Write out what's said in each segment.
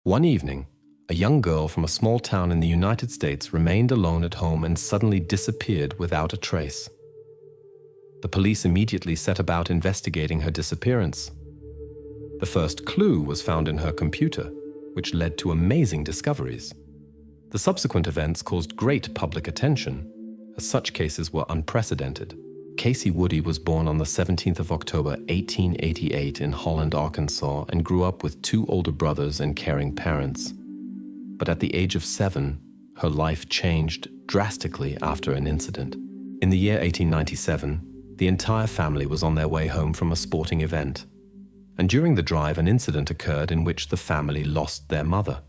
One evening, a young girl from a small town in the United States remained alone at home and suddenly disappeared without a trace. The police immediately set about investigating her disappearance. The first clue was found in her computer, which led to amazing discoveries. The subsequent events caused great public attention, as such cases were unprecedented. Casey Woody was born on the 17th of October, 1888 in Holland, Arkansas, and grew up with two older brothers and caring parents. But at the age of 7, her life changed drastically after an incident. In the year 1897, the entire family was on their way home from a sporting event. And during the drive, an incident occurred in which the family lost their mother.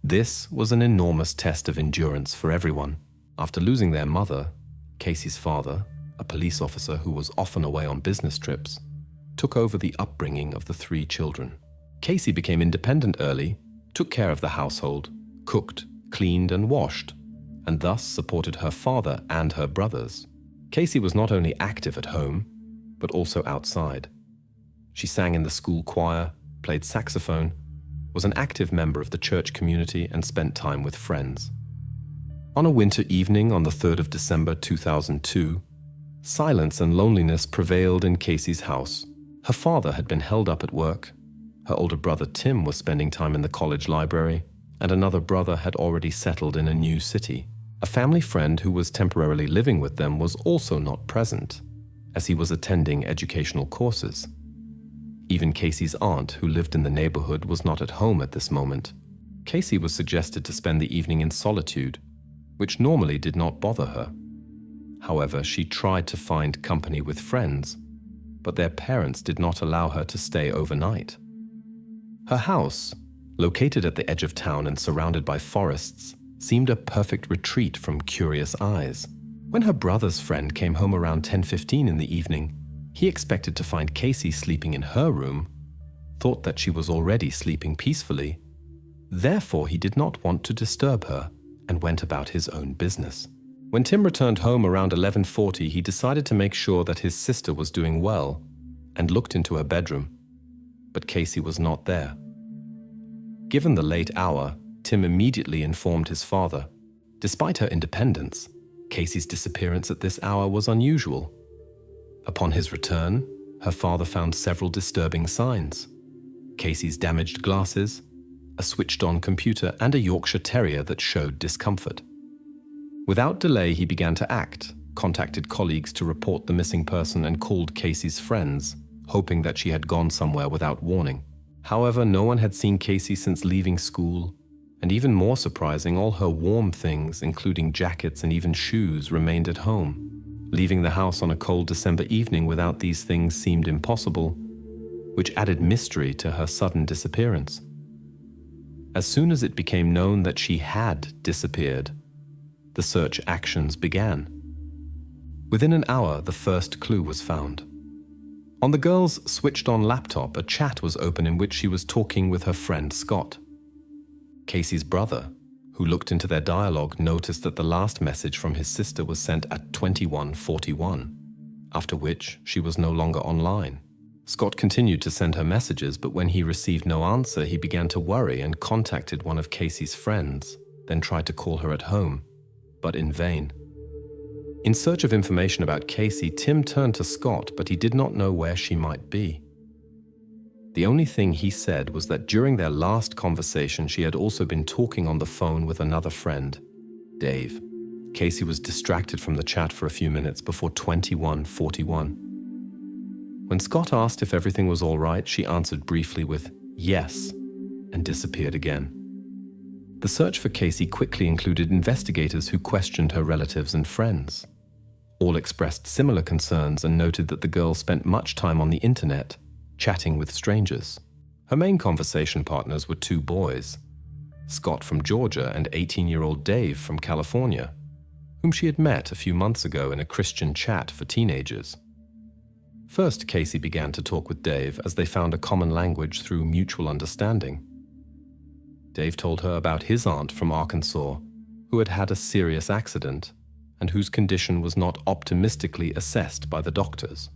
This was an enormous test of endurance for everyone. After losing their mother, Casey's father, a police officer who was often away on business trips, took over the upbringing of the 3 children. Casey became independent early, took care of the household, cooked, cleaned, and washed, and thus supported her father and her brothers. Casey was not only active at home, but also outside. She sang in the school choir, played saxophone, was an active member of the church community, and spent time with friends. On a winter evening on the 3rd of December 2002, silence and loneliness prevailed in Casey's house. Her father had been held up at work, her older brother Tim was spending time in the college library, and another brother had already settled in a new city. A family friend who was temporarily living with them was also not present, as he was attending educational courses. Even Casey's aunt, who lived in the neighborhood, was not at home at this moment. Casey was suggested to spend the evening in solitude, which normally did not bother her. However, she tried to find company with friends, but their parents did not allow her to stay overnight. Her house, located at the edge of town and surrounded by forests, seemed a perfect retreat from curious eyes. When her brother's friend came home around 10:15 in the evening, he expected to find Casey sleeping in her room, thought that she was already sleeping peacefully. Therefore, he did not want to disturb her and went about his own business. When Tim returned home around 11:40, he decided to make sure that his sister was doing well and looked into her bedroom, but Casey was not there. Given the late hour, Tim immediately informed his father. Despite her independence, Casey's disappearance at this hour was unusual. Upon his return, her father found several disturbing signs: Casey's damaged glasses, a switched-on computer, and a Yorkshire Terrier that showed discomfort. Without delay, he began to act, contacted colleagues to report the missing person, and called Casey's friends, hoping that she had gone somewhere without warning. However, no one had seen Casey since leaving school, and even more surprising, all her warm things, including jackets and even shoes, remained at home. Leaving the house on a cold December evening without these things seemed impossible, which added mystery to her sudden disappearance. As soon as it became known that she had disappeared, the search actions began. Within an hour, the first clue was found. On the girl's switched-on laptop, a chat was open in which she was talking with her friend Scott. Casey's brother, who looked into their dialogue, noticed that the last message from his sister was sent at 21:41, after which she was no longer online. Scott continued to send her messages, but when he received no answer, he began to worry and contacted one of Casey's friends, then tried to call her at home, but in vain. In search of information about Casey, Tim turned to Scott, but he did not know where she might be. The only thing he said was that during their last conversation, she had also been talking on the phone with another friend, Dave. Casey was distracted from the chat for a few minutes before 21:41. When Scott asked if everything was all right, she answered briefly with yes and disappeared again. The search for Casey quickly included investigators who questioned her relatives and friends. All expressed similar concerns and noted that the girl spent much time on the internet, chatting with strangers. Her main conversation partners were 2 boys, Scott from Georgia and 18-year-old Dave from California, whom she had met a few months ago in a Christian chat for teenagers. First, Casey began to talk with Dave as they found a common language through mutual understanding. Dave told her about his aunt from Arkansas, who had had a serious accident and whose condition was not optimistically assessed by the doctors.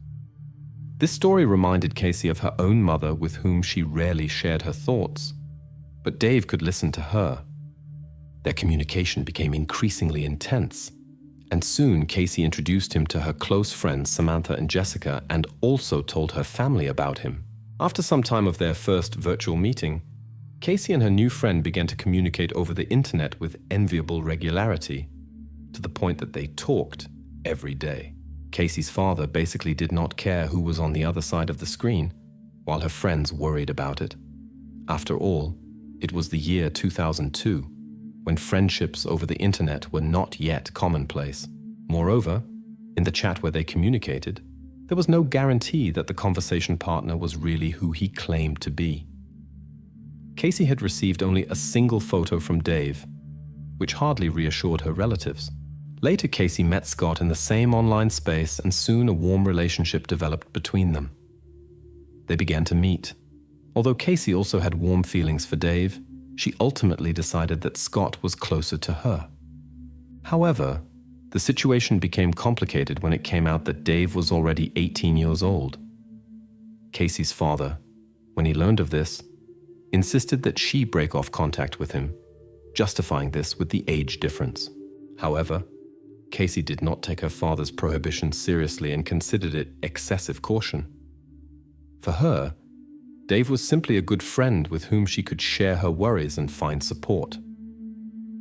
This story reminded Casey of her own mother, with whom she rarely shared her thoughts. but Dave could listen to her. Their communication became increasingly intense, and soon Casey introduced him to her close friends Samantha and Jessica and also told her family about him. After some time of their first virtual meeting, Casey and her new friend began to communicate over the internet with enviable regularity, to the point that they talked every day. Casey's father basically did not care who was on the other side of the screen, while her friends worried about it. After all, it was the year 2002, when friendships over the internet were not yet commonplace. Moreover, in the chat where they communicated, there was no guarantee that the conversation partner was really who he claimed to be. Casey had received only a single photo from Dave, which hardly reassured her relatives. Later, Casey met Scott in the same online space, and soon a warm relationship developed between them. They began to meet. Although Casey also had warm feelings for Dave, she ultimately decided that Scott was closer to her. However, the situation became complicated when it came out that Dave was already 18 years old. Casey's father, when he learned of this, insisted that she break off contact with him, justifying this with the age difference. However, Casey did not take her father's prohibition seriously and considered it excessive caution. For her, Dave was simply a good friend with whom she could share her worries and find support.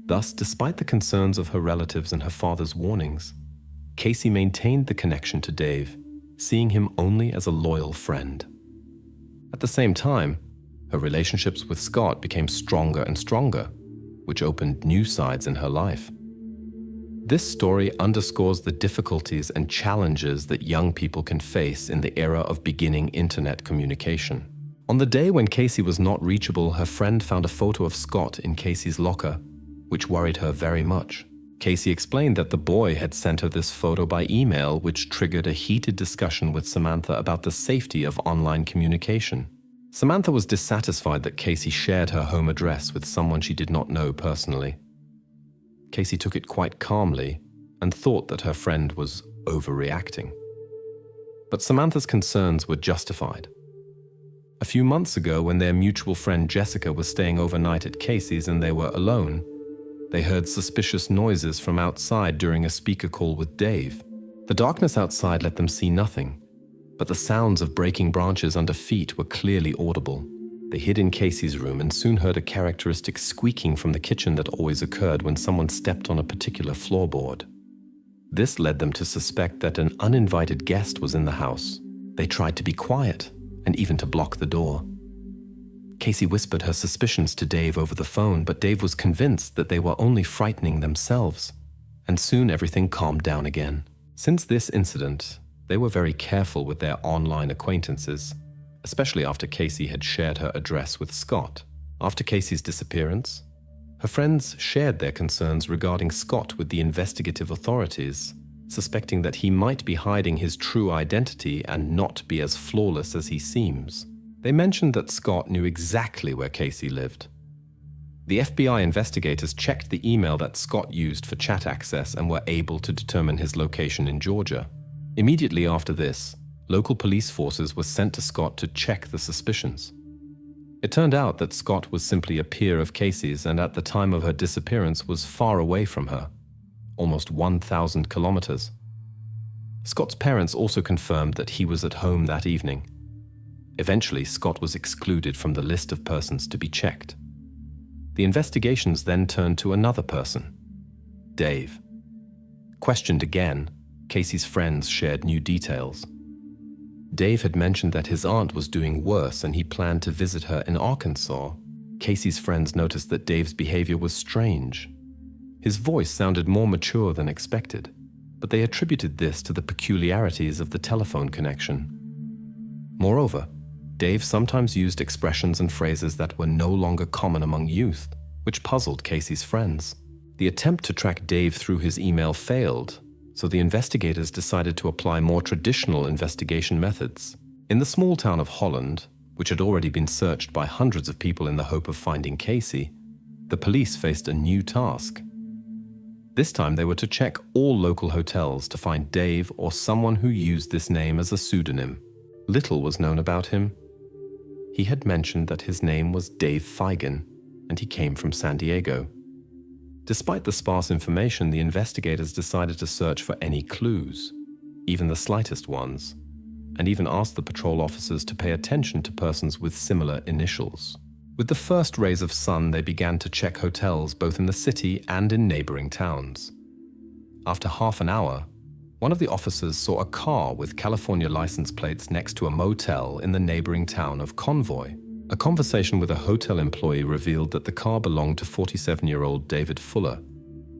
Thus, despite the concerns of her relatives and her father's warnings, Casey maintained the connection to Dave, seeing him only as a loyal friend. At the same time, her relationships with Scott became stronger and stronger, which opened new sides in her life. This story underscores the difficulties and challenges that young people can face in the era of beginning internet communication. On the day when Casey was not reachable, her friend found a photo of Scott in Casey's locker, which worried her very much. Casey explained that the boy had sent her this photo by email, which triggered a heated discussion with Samantha about the safety of online communication. Samantha was dissatisfied that Casey shared her home address with someone she did not know personally. Casey took it quite calmly and thought that her friend was overreacting. But Samantha's concerns were justified. A few months ago, when their mutual friend Jessica was staying overnight at Casey's and they were alone, they heard suspicious noises from outside during a speaker call with Dave. The darkness outside let them see nothing, but the sounds of breaking branches under feet were clearly audible. They hid in Casey's room and soon heard a characteristic squeaking from the kitchen that always occurred when someone stepped on a particular floorboard. This led them to suspect that an uninvited guest was in the house. They tried to be quiet and even to block the door. Casey whispered her suspicions to Dave over the phone, but Dave was convinced that they were only frightening themselves, and soon everything calmed down again. Since this incident, they were very careful with their online acquaintances, especially after Casey had shared her address with Scott. After Casey's disappearance, her friends shared their concerns regarding Scott with the investigative authorities, suspecting that he might be hiding his true identity and not be as flawless as he seems. They mentioned that Scott knew exactly where Casey lived. The FBI investigators checked the email that Scott used for chat access and were able to determine his location in Georgia. Immediately after this, local police forces were sent to Scott to check the suspicions. It turned out that Scott was simply a peer of Casey's and at the time of her disappearance was far away from her, almost 1,000 kilometers. Scott's parents also confirmed that he was at home that evening. Eventually, Scott was excluded from the list of persons to be checked. The investigations then turned to another person, Dave. Questioned again, Casey's friends shared new details. Dave had mentioned that his aunt was doing worse and he planned to visit her in Arkansas. Casey's friends noticed that Dave's behavior was strange. His voice sounded more mature than expected, but they attributed this to the peculiarities of the telephone connection. Moreover, Dave sometimes used expressions and phrases that were no longer common among youth, which puzzled Casey's friends. The attempt to track Dave through his email failed, so the investigators decided to apply more traditional investigation methods. In the small town of Holland, which had already been searched by hundreds of people in the hope of finding Casey, the police faced a new task. This time they were to check all local hotels to find Dave or someone who used this name as a pseudonym. Little was known about him. He had mentioned that his name was Dave Feigen, and he came from San Diego. Despite the sparse information, the investigators decided to search for any clues, even the slightest ones, and even asked the patrol officers to pay attention to persons with similar initials. With the first rays of sun, they began to check hotels both in the city and in neighboring towns. After half an hour, one of the officers saw a car with California license plates next to a motel in the neighboring town of Convoy. A conversation with a hotel employee revealed that the car belonged to 47-year-old David Fuller,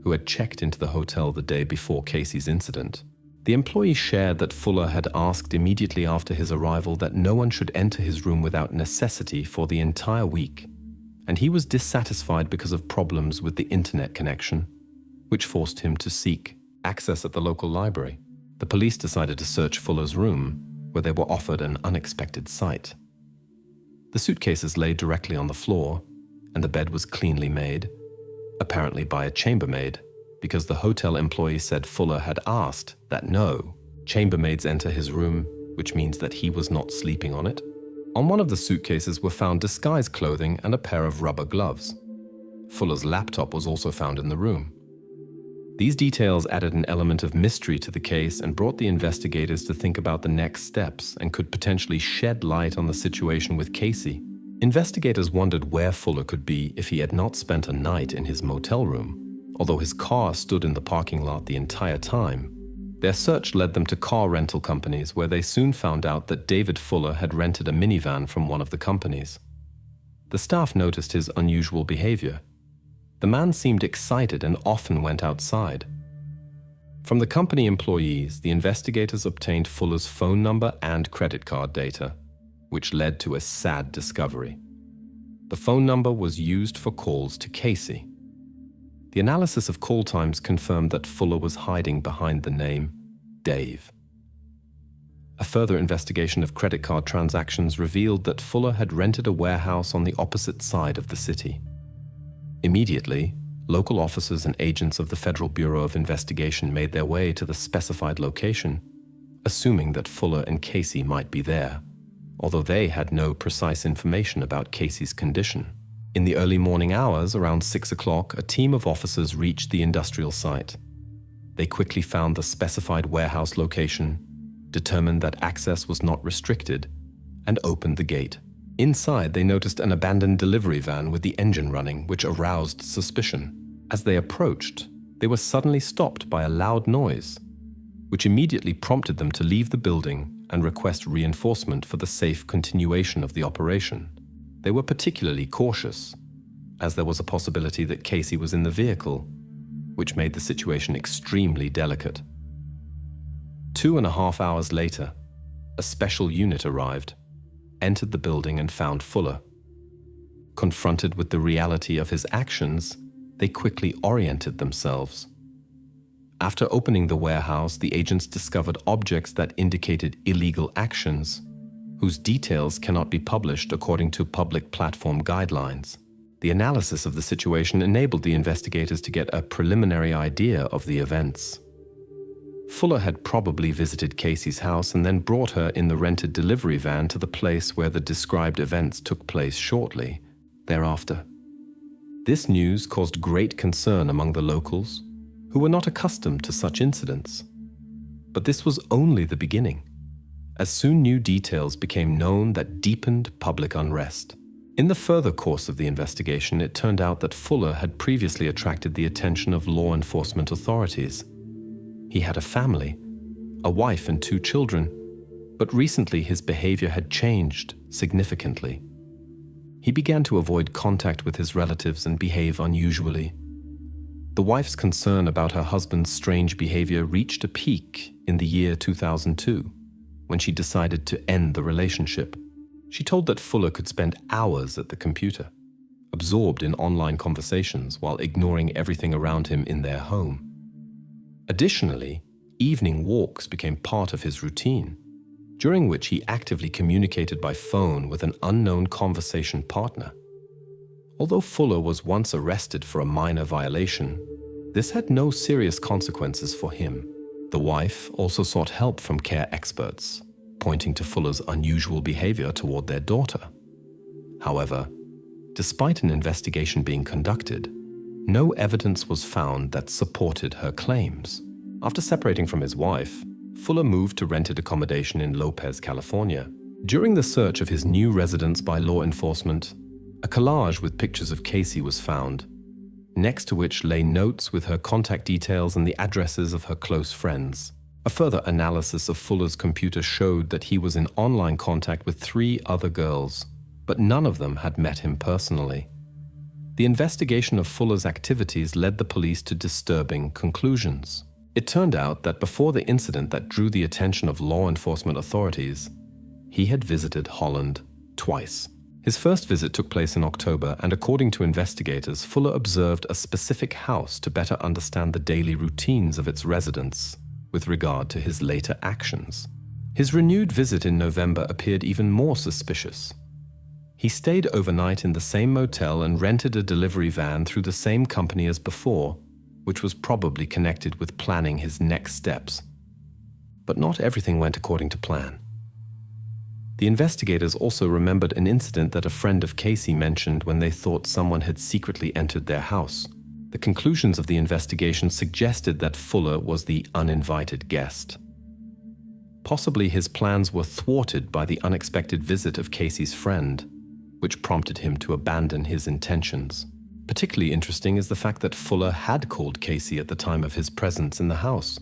who had checked into the hotel the day before Casey's incident. The employee shared that Fuller had asked immediately after his arrival that no one should enter his room without necessity for the entire week, and he was dissatisfied because of problems with the internet connection, which forced him to seek access at the local library. The police decided to search Fuller's room, where they were offered an unexpected sight. The suitcases lay directly on the floor, and the bed was cleanly made, apparently by a chambermaid, because the hotel employee said Fuller had asked that no chambermaids enter his room, which means that he was not sleeping on it. On one of the suitcases were found disguise clothing and a pair of rubber gloves. Fuller's laptop was also found in the room. These details added an element of mystery to the case and brought the investigators to think about the next steps and could potentially shed light on the situation with Casey. Investigators wondered where Fuller could be if he had not spent a night in his motel room, although his car stood in the parking lot the entire time. Their search led them to car rental companies, where they soon found out that David Fuller had rented a minivan from one of the companies. The staff noticed his unusual behavior. The man seemed excited and often went outside. From the company employees, the investigators obtained Fuller's phone number and credit card data, which led to a sad discovery. The phone number was used for calls to Casey. The analysis of call times confirmed that Fuller was hiding behind the name Dave. A further investigation of credit card transactions revealed that Fuller had rented a warehouse on the opposite side of the city. Immediately, local officers and agents of the Federal Bureau of Investigation made their way to the specified location, assuming that Fuller and Casey might be there, although they had no precise information about Casey's condition. In the early morning hours, around 6 o'clock, a team of officers reached the industrial site. They quickly found the specified warehouse location, determined that access was not restricted, and opened the gate. Inside, they noticed an abandoned delivery van with the engine running, which aroused suspicion. As they approached, they were suddenly stopped by a loud noise, which immediately prompted them to leave the building and request reinforcement for the safe continuation of the operation. They were particularly cautious, as there was a possibility that Casey was in the vehicle, which made the situation extremely delicate. 2.5 hours later, a special unit arrived, entered the building and found Fuller. Confronted with the reality of his actions, they quickly oriented themselves. After opening the warehouse, the agents discovered objects that indicated illegal actions, whose details cannot be published according to public platform guidelines. The analysis of the situation enabled the investigators to get a preliminary idea of the events. Fuller had probably visited Casey's house and then brought her in the rented delivery van to the place where the described events took place shortly thereafter. This news caused great concern among the locals, who were not accustomed to such incidents. But this was only the beginning, as soon new details became known that deepened public unrest. In the further course of the investigation, it turned out that Fuller had previously attracted the attention of law enforcement authorities. He had a family, a wife and 2 children, but recently his behavior had changed significantly. He began to avoid contact with his relatives and behave unusually. The wife's concern about her husband's strange behavior reached a peak in the year 2002, when she decided to end the relationship. She told that Fuller could spend hours at the computer, absorbed in online conversations while ignoring everything around him in their home. Additionally, evening walks became part of his routine, during which he actively communicated by phone with an unknown conversation partner. Although Fuller was once arrested for a minor violation, this had no serious consequences for him. The wife also sought help from care experts, pointing to Fuller's unusual behavior toward their daughter. However, Despite an investigation being conducted, no evidence was found that supported her claims. After separating from his wife, Fuller moved to rented accommodation in Lopez, California. During the search of his new residence by law enforcement, a collage with pictures of Casey was found, next to which lay notes with her contact details and the addresses of her close friends. A further analysis of Fuller's computer showed that he was in online contact with 3 other girls, but none of them had met him personally. The investigation of Fuller's activities led the police to disturbing conclusions. It turned out that before the incident that drew the attention of law enforcement authorities, he had visited Holland twice. His first visit took place in October, and according to investigators, Fuller observed a specific house to better understand the daily routines of its residents with regard to his later actions. His renewed visit in November appeared even more suspicious. He stayed overnight in the same motel and rented a delivery van through the same company as before, which was probably connected with planning his next steps. But not everything went according to plan. The investigators also remembered an incident that a friend of Casey mentioned when they thought someone had secretly entered their house. The conclusions of the investigation suggested that Fuller was the uninvited guest. Possibly his plans were thwarted by the unexpected visit of Casey's friend, which prompted him to abandon his intentions. Particularly interesting is the fact that Fuller had called Casey at the time of his presence in the house.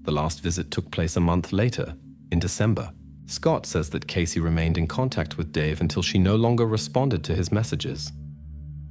The last visit took place a month later, in December. Scott says that Casey remained in contact with Dave until she no longer responded to his messages.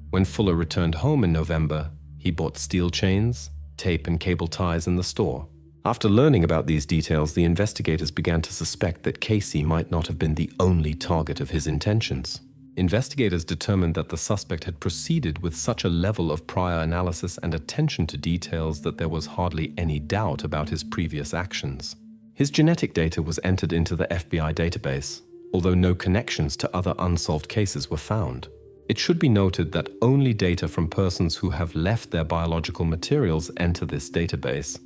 When Fuller returned home in November, he bought steel chains, tape and cable ties in the store. After learning about these details, the investigators began to suspect that Casey might not have been the only target of his intentions. Investigators determined that the suspect had proceeded with such a level of prior analysis and attention to details that there was hardly any doubt about his previous actions. His genetic data was entered into the FBI database, although no connections to other unsolved cases were found. It should be noted that only data from persons who have left their biological materials enter this database,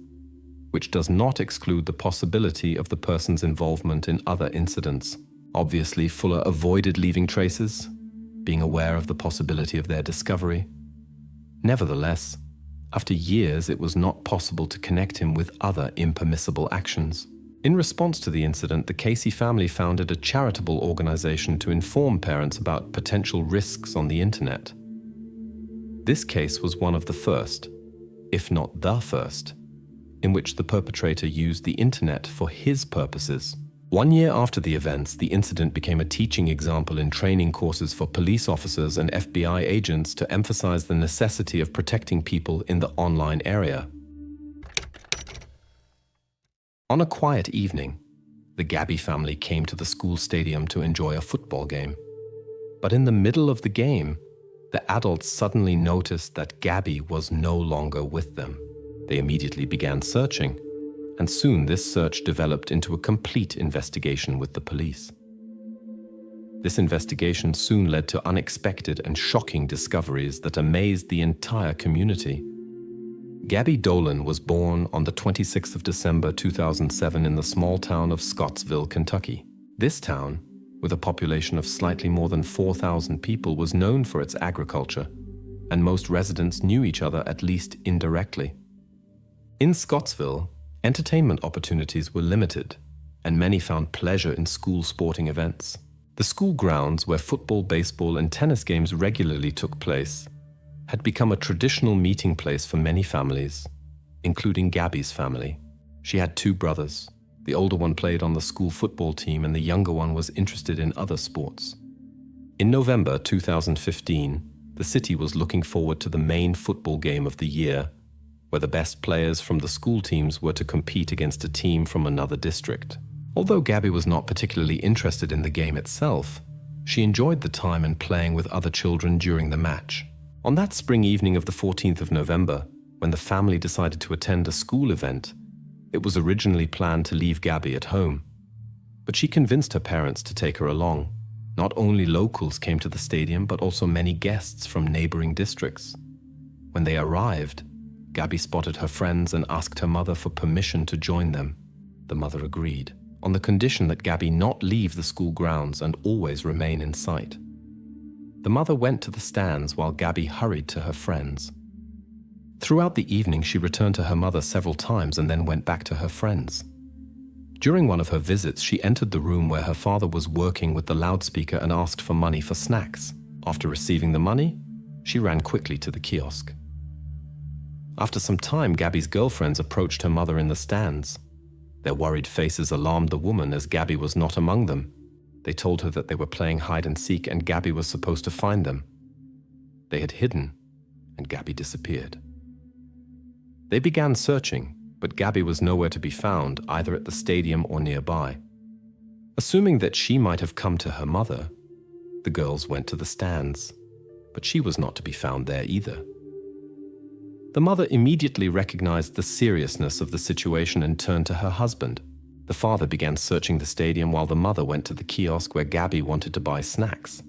which does not exclude the possibility of the person's involvement in other incidents. Obviously, Fuller avoided leaving traces, being aware of the possibility of their discovery. Nevertheless, after years, it was not possible to connect him with other impermissible actions. In response to the incident, the Casey family founded a charitable organization to inform parents about potential risks on the internet. This case was one of the first, if not the first, in which the perpetrator used the internet for his purposes. 1 year after the events, the incident became a teaching example in training courses for police officers and FBI agents to emphasize the necessity of protecting people in the online area. On a quiet evening, the Gabby family came to the school stadium to enjoy a football game. But in the middle of the game, the adults suddenly noticed that Gabby was no longer with them. They immediately began searching, and soon this search developed into a complete investigation with the police. This investigation soon led to unexpected and shocking discoveries that amazed the entire community. Gabby Dolan was born on the 26th of December 2007 in the small town of Scottsville, Kentucky. This town, with a population of slightly more than 4,000 people, was known for its agriculture, and most residents knew each other at least indirectly. In Scottsville, entertainment opportunities were limited, and many found pleasure in school sporting events. The school grounds where football, baseball, and tennis games regularly took place had become a traditional meeting place for many families, including Gabby's family. She had 2 brothers. The older one played on the school football team, and the younger one was interested in other sports. In November 2015, the city was looking forward to the main football game of the year, where the best players from the school teams were to compete against a team from another district. Although Gabby was not particularly interested in the game itself, she enjoyed the time and playing with other children during the match. On that spring evening of the 14th of November, when the family decided to attend a school event, it was originally planned to leave Gabby at home. But she convinced her parents to take her along. Not only locals came to the stadium, but also many guests from neighboring districts. When they arrived, Gabby spotted her friends and asked her mother for permission to join them. The mother agreed, on the condition that Gabby not leave the school grounds and always remain in sight. The mother went to the stands while Gabby hurried to her friends. Throughout the evening, she returned to her mother several times and then went back to her friends. During one of her visits, she entered the room where her father was working with the loudspeaker and asked for money for snacks. After receiving the money, she ran quickly to the kiosk. After some time, Gabby's girlfriends approached her mother in the stands. Their worried faces alarmed the woman as Gabby was not among them. They told her that they were playing hide and seek and Gabby was supposed to find them. They had hidden, and Gabby disappeared. They began searching, but Gabby was nowhere to be found, either at the stadium or nearby. Assuming that she might have come to her mother, the girls went to the stands, but she was not to be found there either. The mother immediately recognized the seriousness of the situation and turned to her husband. The father began searching the stadium while the mother went to the kiosk where Gabby wanted to buy snacks.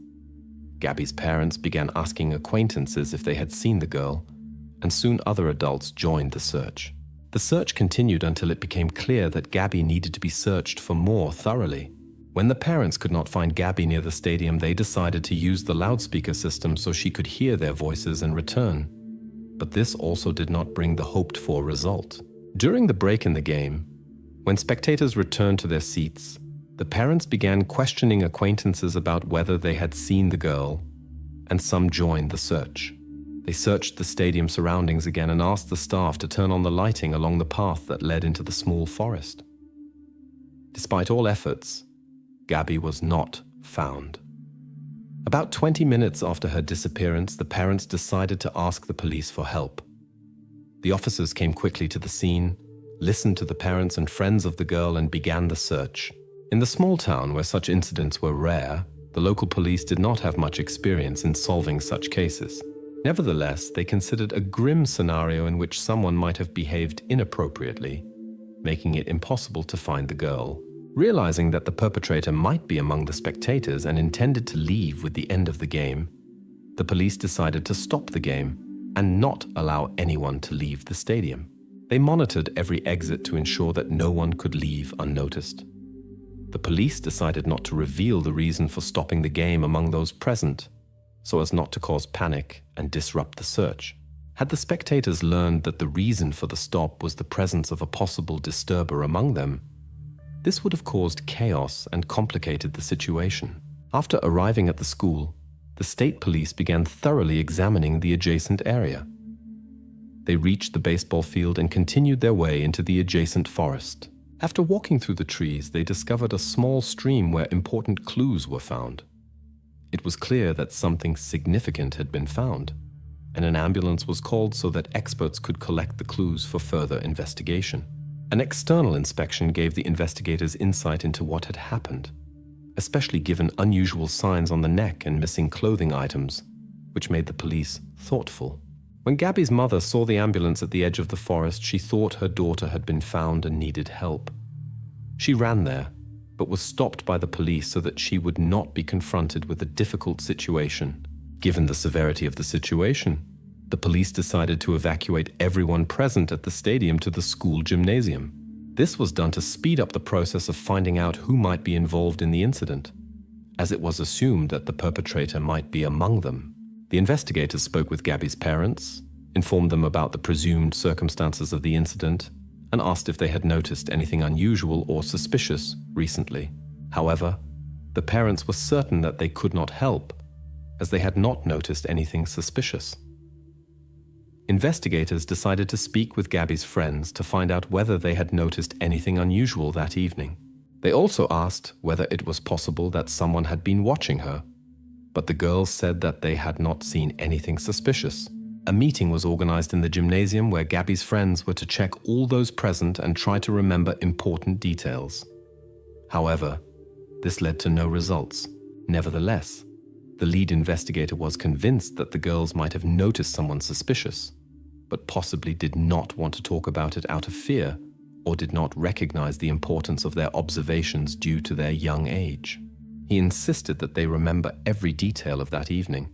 Gabby's parents began asking acquaintances if they had seen the girl, and soon other adults joined the search. The search continued until it became clear that Gabby needed to be searched for more thoroughly. When the parents could not find Gabby near the stadium, they decided to use the loudspeaker system so she could hear their voices and return. But this also did not bring the hoped-for result. During the break in the game, when spectators returned to their seats, the parents began questioning acquaintances about whether they had seen the girl, and some joined the search. They searched the stadium surroundings again and asked the staff to turn on the lighting along the path that led into the small forest. Despite all efforts, Gabby was not found. About 20 minutes after her disappearance, the parents decided to ask the police for help. The officers came quickly to the scene, listened to the parents and friends of the girl, and began the search. In the small town where such incidents were rare, the local police did not have much experience in solving such cases. Nevertheless, they considered a grim scenario in which someone might have behaved inappropriately, making it impossible to find the girl. Realizing that the perpetrator might be among the spectators and intended to leave with the end of the game, the police decided to stop the game and not allow anyone to leave the stadium. They monitored every exit to ensure that no one could leave unnoticed. The police decided not to reveal the reason for stopping the game among those present, so as not to cause panic and disrupt the search. Had the spectators learned that the reason for the stop was the presence of a possible disturber among them, this would have caused chaos and complicated the situation. After arriving at the school, the state police began thoroughly examining the adjacent area. They reached the baseball field and continued their way into the adjacent forest. After walking through the trees, they discovered a small stream where important clues were found. It was clear that something significant had been found, and an ambulance was called so that experts could collect the clues for further investigation. An external inspection gave the investigators insight into what had happened, especially given unusual signs on the neck and missing clothing items, which made the police thoughtful. When Gabby's mother saw the ambulance at the edge of the forest, she thought her daughter had been found and needed help. She ran there, but was stopped by the police so that she would not be confronted with a difficult situation. Given the severity of the situation, the police decided to evacuate everyone present at the stadium to the school gymnasium. This was done to speed up the process of finding out who might be involved in the incident, as it was assumed that the perpetrator might be among them. The investigators spoke with Gabby's parents, informed them about the presumed circumstances of the incident, and asked if they had noticed anything unusual or suspicious recently. However, the parents were certain that they could not help, as they had not noticed anything suspicious. Investigators decided to speak with Gabby's friends to find out whether they had noticed anything unusual that evening. They also asked whether it was possible that someone had been watching her, but the girls said that they had not seen anything suspicious. A meeting was organized in the gymnasium where Gabby's friends were to check all those present and try to remember important details. However, this led to no results. Nevertheless, the lead investigator was convinced that the girls might have noticed someone suspicious, but possibly did not want to talk about it out of fear or did not recognize the importance of their observations due to their young age. He insisted that they remember every detail of that evening.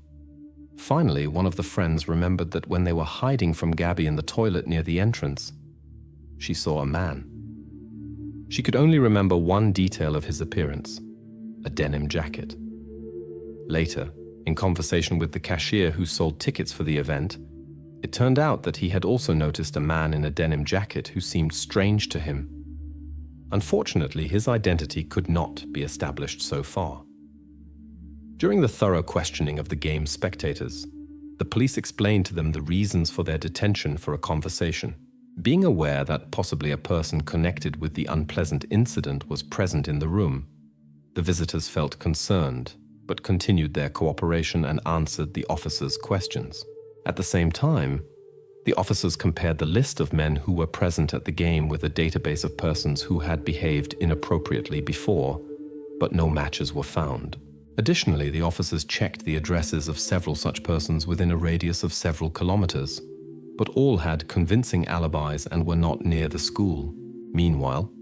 Finally, one of the friends remembered that when they were hiding from Gabby in the toilet near the entrance, she saw a man. She could only remember one detail of his appearance: a denim jacket. Later, In conversation with the cashier who sold tickets for the event, it turned out that he had also noticed a man in a denim jacket who seemed strange to him. Unfortunately, his identity could not be established so far. During the thorough questioning of the game's spectators, the police explained to them the reasons for their detention for a conversation. Being aware that possibly a person connected with the unpleasant incident was present in the room, the visitors felt concerned, but continued their cooperation and answered the officers' questions. At the same time, the officers compared the list of men who were present at the game with a database of persons who had behaved inappropriately before, but no matches were found. Additionally, the officers checked the addresses of several such persons within a radius of several kilometers, but all had convincing alibis and were not near the school. Meanwhile,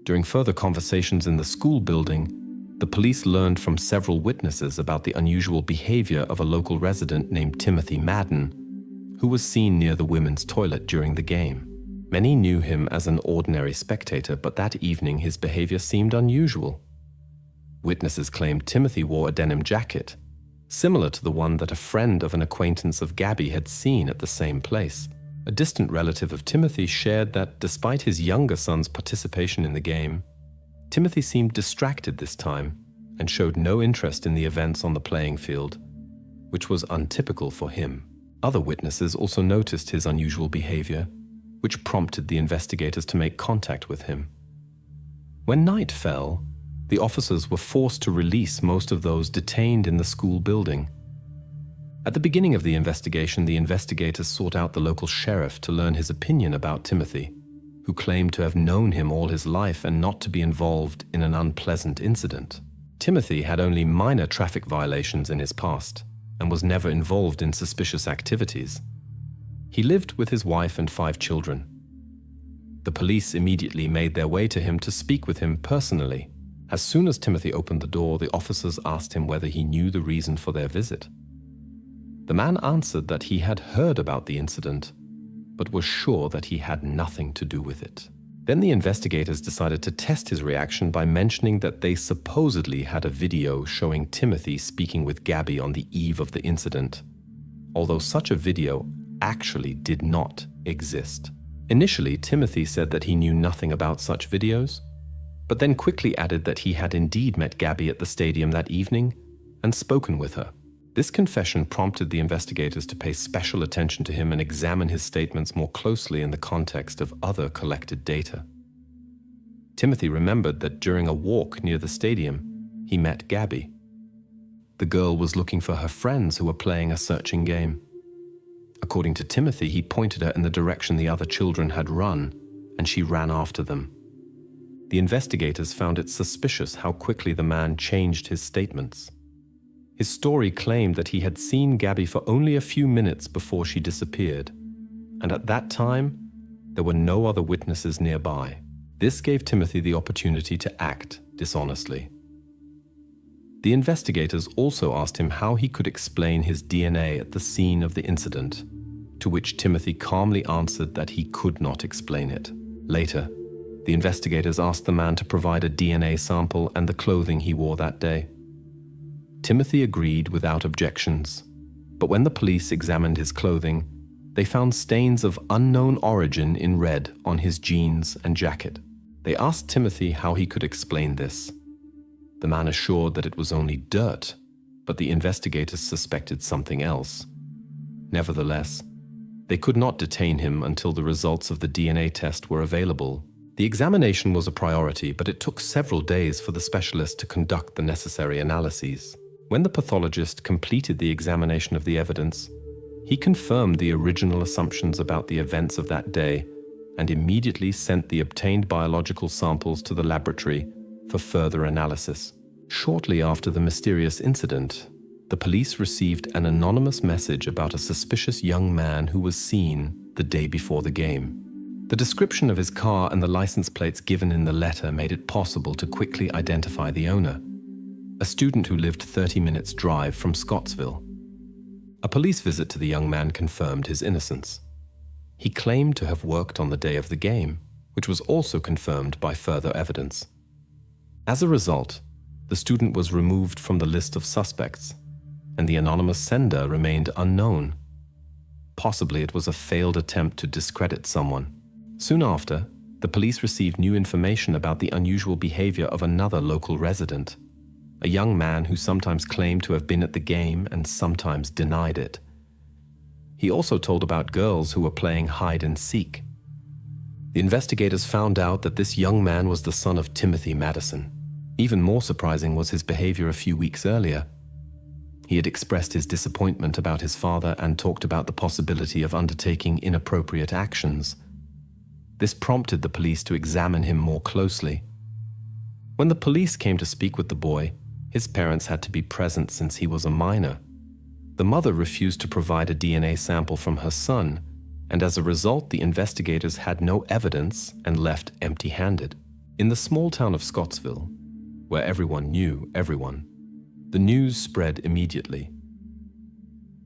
during further conversations in the school building, the police learned from several witnesses about the unusual behavior of a local resident named Timothy Madden, who was seen near the women's toilet during the game. Many knew him as an ordinary spectator, but that evening his behavior seemed unusual. Witnesses claimed Timothy wore a denim jacket, similar to the one that a friend of an acquaintance of Gabby had seen at the same place. A distant relative of Timothy shared that despite his younger son's participation in the game, Timothy seemed distracted this time and showed no interest in the events on the playing field, which was untypical for him. Other witnesses also noticed his unusual behavior, which prompted the investigators to make contact with him. When night fell, the officers were forced to release most of those detained in the school building. At the beginning of the investigation, the investigators sought out the local sheriff to learn his opinion about Timothy, who claimed to have known him all his life and not to be involved in an unpleasant incident. Timothy had only minor traffic violations in his past and was never involved in suspicious activities. He lived with his wife and 5 children. The police immediately made their way to him to speak with him personally. As soon as Timothy opened the door, the officers asked him whether he knew the reason for their visit. The man answered that he had heard about the incident, but was sure that he had nothing to do with it. Then the investigators decided to test his reaction by mentioning that they supposedly had a video showing Timothy speaking with Gabby on the eve of the incident, although such a video actually did not exist. Initially, Timothy said that he knew nothing about such videos, but then quickly added that he had indeed met Gabby at the stadium that evening and spoken with her. This confession prompted the investigators to pay special attention to him and examine his statements more closely in the context of other collected data. Timothy remembered that during a walk near the stadium, he met Gabby. The girl was looking for her friends who were playing a searching game. According to Timothy, he pointed her in the direction the other children had run, and she ran after them. The investigators found it suspicious how quickly the man changed his statements. His story claimed that he had seen Gabby for only a few minutes before she disappeared, and at that time, there were no other witnesses nearby. This gave Timothy the opportunity to act dishonestly. The investigators also asked him how he could explain his DNA at the scene of the incident, to which Timothy calmly answered that he could not explain it. Later, the investigators asked the man to provide a DNA sample and the clothing he wore that day. Timothy agreed without objections, but when the police examined his clothing, they found stains of unknown origin in red on his jeans and jacket. They asked Timothy how he could explain this. The man assured that it was only dirt, but the investigators suspected something else. Nevertheless, they could not detain him until the results of the DNA test were available. The examination was a priority, but it took several days for the specialist to conduct the necessary analyses. When the pathologist completed the examination of the evidence, he confirmed the original assumptions about the events of that day and immediately sent the obtained biological samples to the laboratory for further analysis. Shortly after the mysterious incident, the police received an anonymous message about a suspicious young man who was seen the day before the game. The description of his car and the license plates given in the letter made it possible to quickly identify the owner, a student who lived 30 minutes' drive from Scottsville. A police visit to the young man confirmed his innocence. He claimed to have worked on the day of the game, which was also confirmed by further evidence. As a result, the student was removed from the list of suspects, and the anonymous sender remained unknown. Possibly it was a failed attempt to discredit someone. Soon after, the police received new information about the unusual behavior of another local resident, a young man who sometimes claimed to have been at the game and sometimes denied it. He also told about girls who were playing hide and seek. The investigators found out that this young man was the son of Timothy Madison. Even more surprising was his behavior a few weeks earlier. He had expressed his disappointment about his father and talked about the possibility of undertaking inappropriate actions. This prompted the police to examine him more closely. When the police came to speak with the boy, his parents had to be present since he was a minor. The mother refused to provide a DNA sample from her son, and as a result, the investigators had no evidence and left empty-handed. In the small town of Scottsville, where everyone knew everyone, the news spread immediately.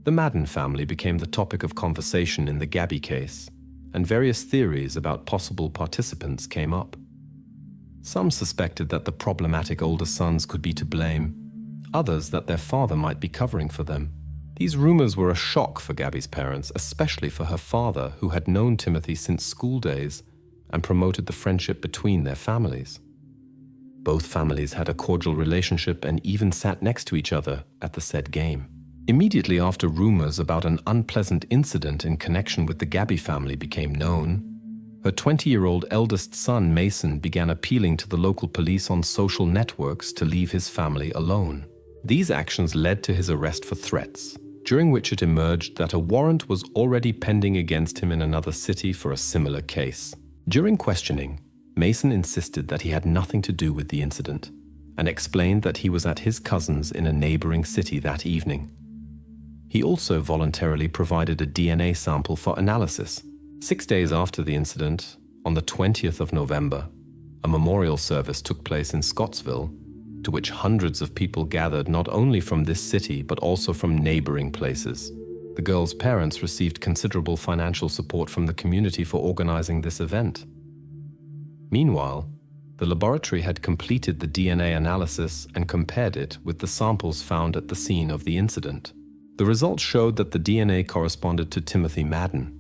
The Madden family became the topic of conversation in the Gabby case, and various theories about possible participants came up. Some suspected that the problematic older sons could be to blame, others that their father might be covering for them. These rumors were a shock for Gabby's parents, especially for her father, who had known Timothy since school days and promoted the friendship between their families. Both families had a cordial relationship and even sat next to each other at the said game. Immediately after rumors about an unpleasant incident in connection with the Gabby family became known, her 20-year-old eldest son, Mason, began appealing to the local police on social networks to leave his family alone. These actions led to his arrest for threats, during which it emerged that a warrant was already pending against him in another city for a similar case. During questioning, Mason insisted that he had nothing to do with the incident and explained that he was at his cousin's in a neighboring city that evening. He also voluntarily provided a DNA sample for analysis. 6 days after the incident, on the 20th of November, a memorial service took place in Scottsville, to which hundreds of people gathered not only from this city but also from neighboring places. The girl's parents received considerable financial support from the community for organizing this event. Meanwhile, the laboratory had completed the DNA analysis and compared it with the samples found at the scene of the incident. The results showed that the DNA corresponded to Timothy Madden.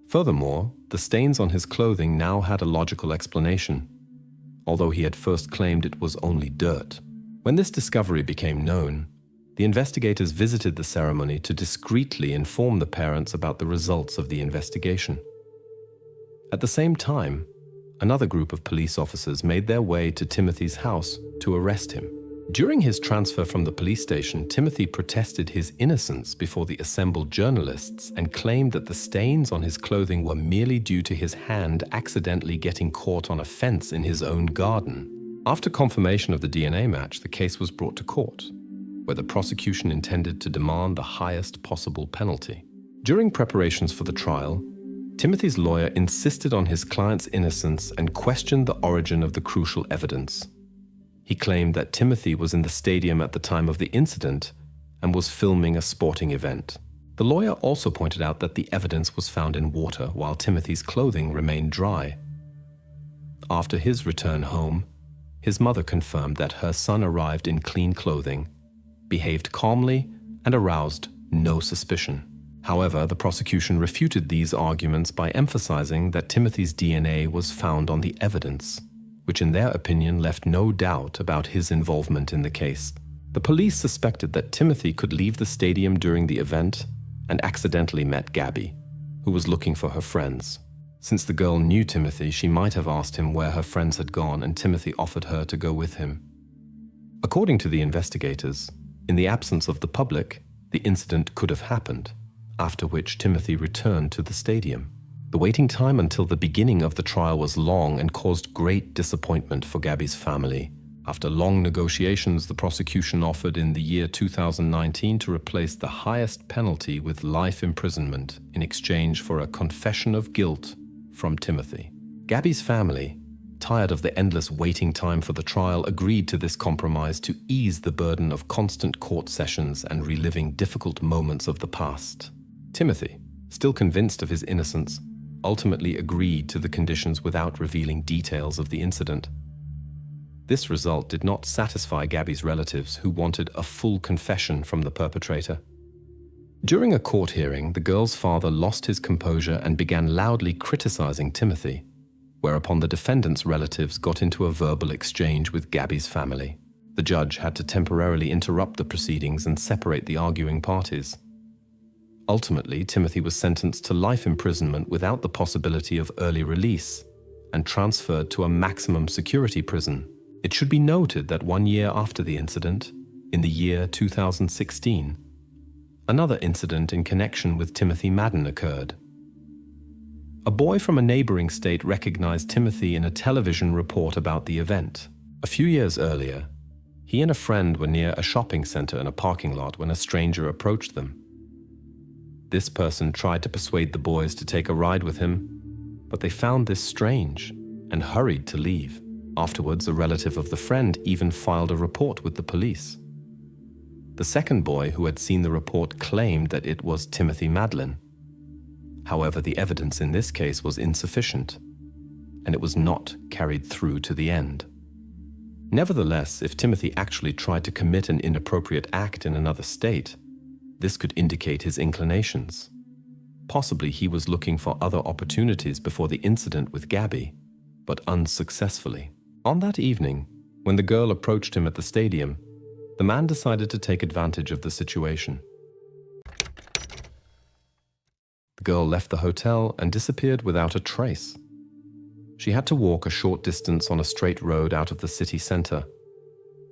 Furthermore, the stains on his clothing now had a logical explanation, although he had first claimed it was only dirt. When this discovery became known, the investigators visited the ceremony to discreetly inform the parents about the results of the investigation. At the same time, another group of police officers made their way to Timothy's house to arrest him. During his transfer from the police station, Timothy protested his innocence before the assembled journalists and claimed that the stains on his clothing were merely due to his hand accidentally getting caught on a fence in his own garden. After confirmation of the DNA match, the case was brought to court, where the prosecution intended to demand the highest possible penalty. During preparations for the trial, Timothy's lawyer insisted on his client's innocence and questioned the origin of the crucial evidence. He claimed that Timothy was in the stadium at the time of the incident and was filming a sporting event. The lawyer also pointed out that the evidence was found in water while Timothy's clothing remained dry. After his return home, his mother confirmed that her son arrived in clean clothing, behaved calmly, and aroused no suspicion. However, the prosecution refuted these arguments by emphasizing that Timothy's DNA was found on the evidence, which in their opinion left no doubt about his involvement in the case. The police suspected that Timothy could leave the stadium during the event and accidentally met Gabby, who was looking for her friends. Since the girl knew Timothy, she might have asked him where her friends had gone, and Timothy offered her to go with him. According to the investigators, in the absence of the public, the incident could have happened, after which Timothy returned to the stadium. The waiting time until the beginning of the trial was long and caused great disappointment for Gabby's family. After long negotiations, the prosecution offered in the year 2019 to replace the highest penalty with life imprisonment in exchange for a confession of guilt from Timothy. Gabby's family, tired of the endless waiting time for the trial, agreed to this compromise to ease the burden of constant court sessions and reliving difficult moments of the past. Timothy, still convinced of his innocence, ultimately agreed to the conditions without revealing details of the incident. This result did not satisfy Gabby's relatives, who wanted a full confession from the perpetrator. During a court hearing, the girl's father lost his composure and began loudly criticizing Timothy, whereupon the defendant's relatives got into a verbal exchange with Gabby's family. The judge had to temporarily interrupt the proceedings and separate the arguing parties. Ultimately, Timothy was sentenced to life imprisonment without the possibility of early release and transferred to a maximum security prison. It should be noted that 1 year after the incident, in the year 2016, another incident in connection with Timothy Madden occurred. A boy from a neighboring state recognized Timothy in a television report about the event. A few years earlier, he and a friend were near a shopping center in a parking lot when a stranger approached them. This person tried to persuade the boys to take a ride with him, but they found this strange and hurried to leave. Afterwards, a relative of the friend even filed a report with the police. The second boy who had seen the report claimed that it was Timothy Madden. However, the evidence in this case was insufficient, and it was not carried through to the end. Nevertheless, if Timothy actually tried to commit an inappropriate act in another state, this could indicate his inclinations. Possibly he was looking for other opportunities before the incident with Gabby, but unsuccessfully. On that evening, when the girl approached him at the stadium, the man decided to take advantage of the situation. The girl left the hotel and disappeared without a trace. She had to walk a short distance on a straight road out of the city center,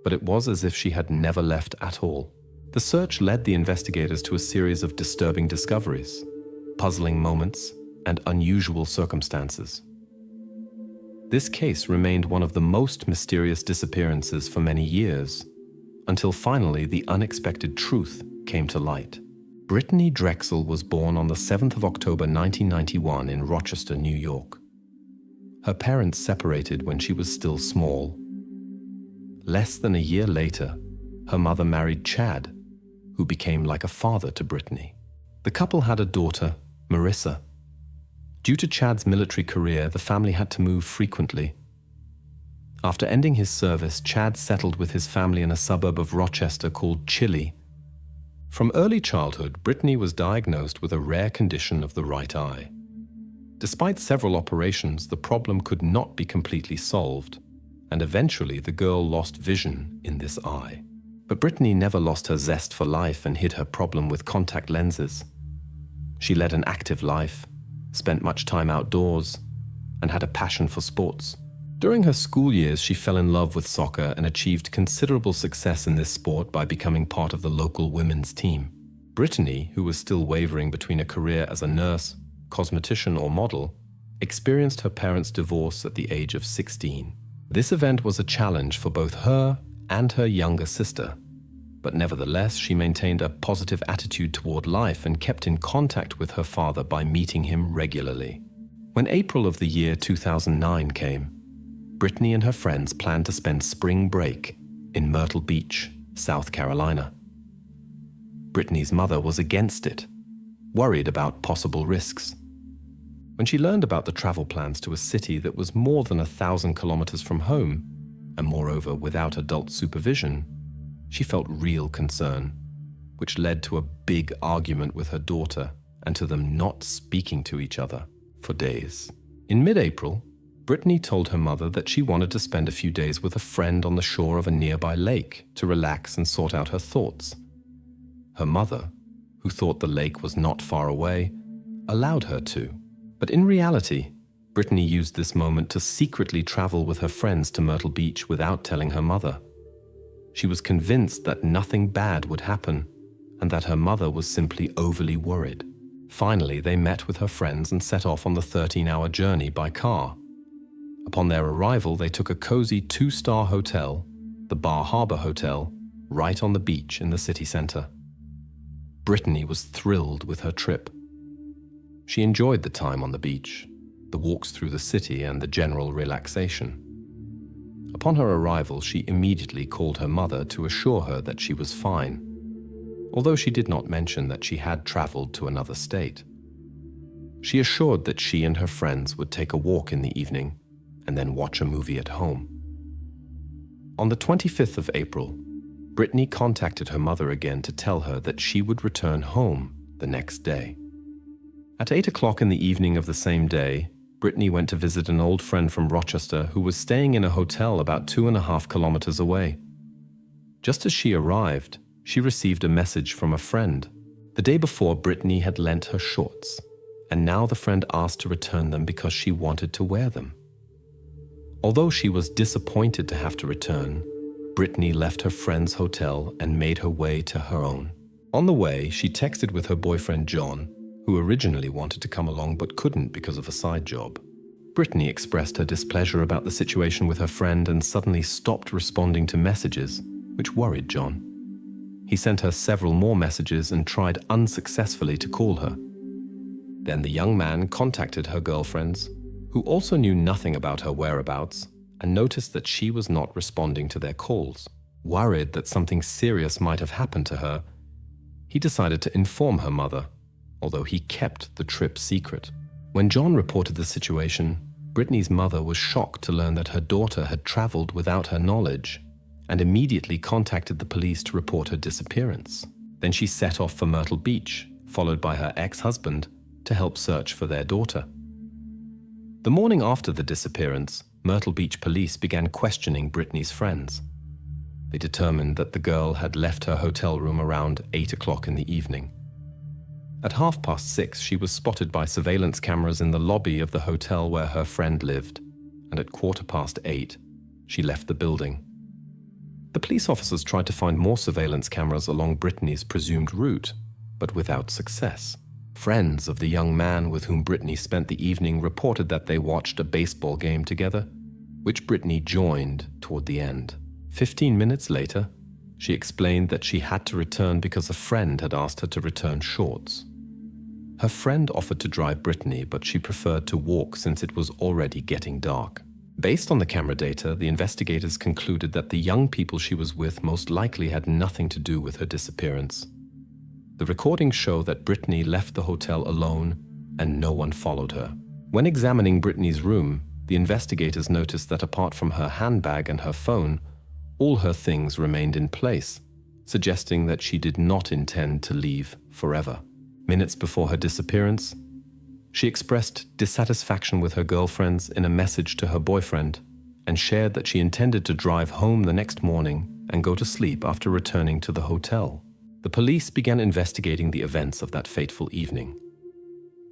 but it was as if she had never left at all. The search led the investigators to a series of disturbing discoveries, puzzling moments, and unusual circumstances. This case remained one of the most mysterious disappearances for many years, until finally the unexpected truth came to light. Brittany Drexel was born on the 7th of October 1991 in Rochester, New York. Her parents separated when she was still small. Less than a year later, her mother married Chad, who became like a father to Brittany. The couple had a daughter, Marissa. Due to Chad's military career, the family had to move frequently. After ending his service, Chad settled with his family in a suburb of Rochester called Chile. From early childhood, Brittany was diagnosed with a rare condition of the right eye. Despite several operations, the problem could not be completely solved, and eventually the girl lost vision in this eye. But Brittany never lost her zest for life and hid her problem with contact lenses. She led an active life, spent much time outdoors, and had a passion for sports. During her school years, she fell in love with soccer and achieved considerable success in this sport by becoming part of the local women's team. Brittany, who was still wavering between a career as a nurse, cosmetician, or model, experienced her parents' divorce at the age of 16. This event was a challenge for both her and her younger sister, but nevertheless, she maintained a positive attitude toward life and kept in contact with her father by meeting him regularly. When April of the year 2009 came, Brittany and her friends planned to spend spring break in Myrtle Beach, South Carolina. Brittany's mother was against it, worried about possible risks. When she learned about the travel plans to a city that was more than 1,000 kilometers from home, and moreover without adult supervision, she felt real concern, which led to a big argument with her daughter and to them not speaking to each other for days. In mid-April, Brittany told her mother that she wanted to spend a few days with a friend on the shore of a nearby lake to relax and sort out her thoughts. Her mother, who thought the lake was not far away, allowed her to. But in reality, Brittany used this moment to secretly travel with her friends to Myrtle Beach without telling her mother. She was convinced that nothing bad would happen and that her mother was simply overly worried. Finally, they met with her friends and set off on the 13-hour journey by car. Upon their arrival, they took a cozy 2-star hotel, the Bar Harbor Hotel, right on the beach in the city center. Brittany was thrilled with her trip. She enjoyed the time on the beach, the walks through the city, and the general relaxation. Upon her arrival, she immediately called her mother to assure her that she was fine, although she did not mention that she had traveled to another state. She assured that she and her friends would take a walk in the evening and then watch a movie at home. On the 25th of April, Brittany contacted her mother again to tell her that she would return home the next day. At 8 o'clock in the evening of the same day, Brittany went to visit an old friend from Rochester who was staying in a hotel about 2.5 kilometers away. Just as she arrived, she received a message from a friend. The day before, Brittany had lent her shorts, and now the friend asked to return them because she wanted to wear them. Although she was disappointed to have to return, Brittany left her friend's hotel and made her way to her own. On the way, she texted with her boyfriend John, who originally wanted to come along but couldn't because of a side job. Brittany expressed her displeasure about the situation with her friend and suddenly stopped responding to messages, which worried John. He sent her several more messages and tried unsuccessfully to call her. Then the young man contacted her girlfriends, who also knew nothing about her whereabouts, and noticed that she was not responding to their calls. Worried that something serious might have happened to her, he decided to inform her mother, although he kept the trip secret. When John reported the situation, Brittany's mother was shocked to learn that her daughter had traveled without her knowledge and immediately contacted the police to report her disappearance. Then she set off for Myrtle Beach, followed by her ex-husband, to help search for their daughter. The morning after the disappearance, Myrtle Beach police began questioning Brittany's friends. They determined that the girl had left her hotel room around 8 o'clock in the evening. At 6:30, she was spotted by surveillance cameras in the lobby of the hotel where her friend lived, and at 8:15, she left the building. The police officers tried to find more surveillance cameras along Brittany's presumed route, but without success. Friends of the young man with whom Brittany spent the evening reported that they watched a baseball game together, which Brittany joined toward the end. 15 minutes later, she explained that she had to return because a friend had asked her to return shorts. Her friend offered to drive Brittany, but she preferred to walk since it was already getting dark. Based on the camera data, the investigators concluded that the young people she was with most likely had nothing to do with her disappearance. The recordings show that Brittany left the hotel alone and no one followed her. When examining Brittany's room, the investigators noticed that apart from her handbag and her phone, all her things remained in place, suggesting that she did not intend to leave forever. Minutes before her disappearance, she expressed dissatisfaction with her girlfriends in a message to her boyfriend and shared that she intended to drive home the next morning and go to sleep after returning to the hotel. The police began investigating the events of that fateful evening.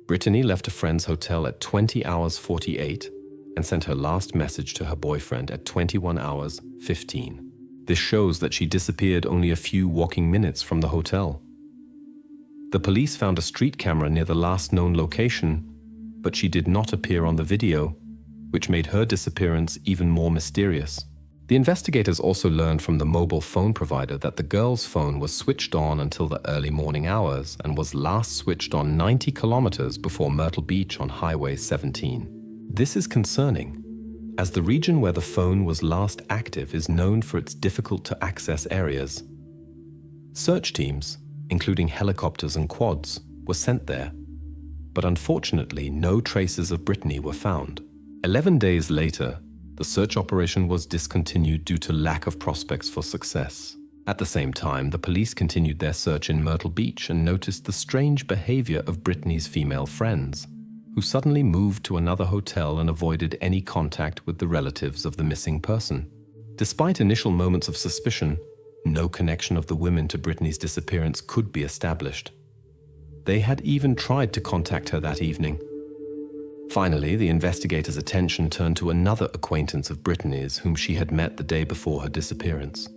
Brittany left a friend's hotel at 20:48 and sent her last message to her boyfriend at 21:15. This shows that she disappeared only a few walking minutes from the hotel. The police found a street camera near the last known location, but she did not appear on the video, which made her disappearance even more mysterious. The investigators also learned from the mobile phone provider that the girl's phone was switched on until the early morning hours and was last switched on 90 kilometers before Myrtle Beach on Highway 17. This is concerning, as the region where the phone was last active is known for its difficult-to-access areas. Search teams, including helicopters and quads, were sent there, but unfortunately no traces of Brittany were found. 11 days later, the search operation was discontinued due to lack of prospects for success. At the same time, the police continued their search in Myrtle Beach and noticed the strange behavior of Brittany's female friends, who suddenly moved to another hotel and avoided any contact with the relatives of the missing person. Despite initial moments of suspicion, no connection of the women to Brittany's disappearance could be established. They had even tried to contact her that evening. Finally, the investigators' attention turned to another acquaintance of Brittany's whom she had met the day before her disappearance.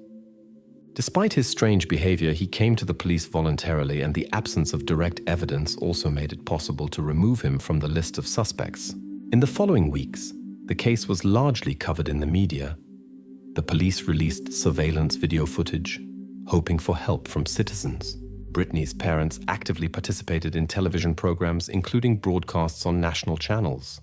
Despite his strange behavior, he came to the police voluntarily, and the absence of direct evidence also made it possible to remove him from the list of suspects. In the following weeks, the case was largely covered in the media. The police released surveillance video footage, hoping for help from citizens. Brittany's parents actively participated in television programs, including broadcasts on national channels.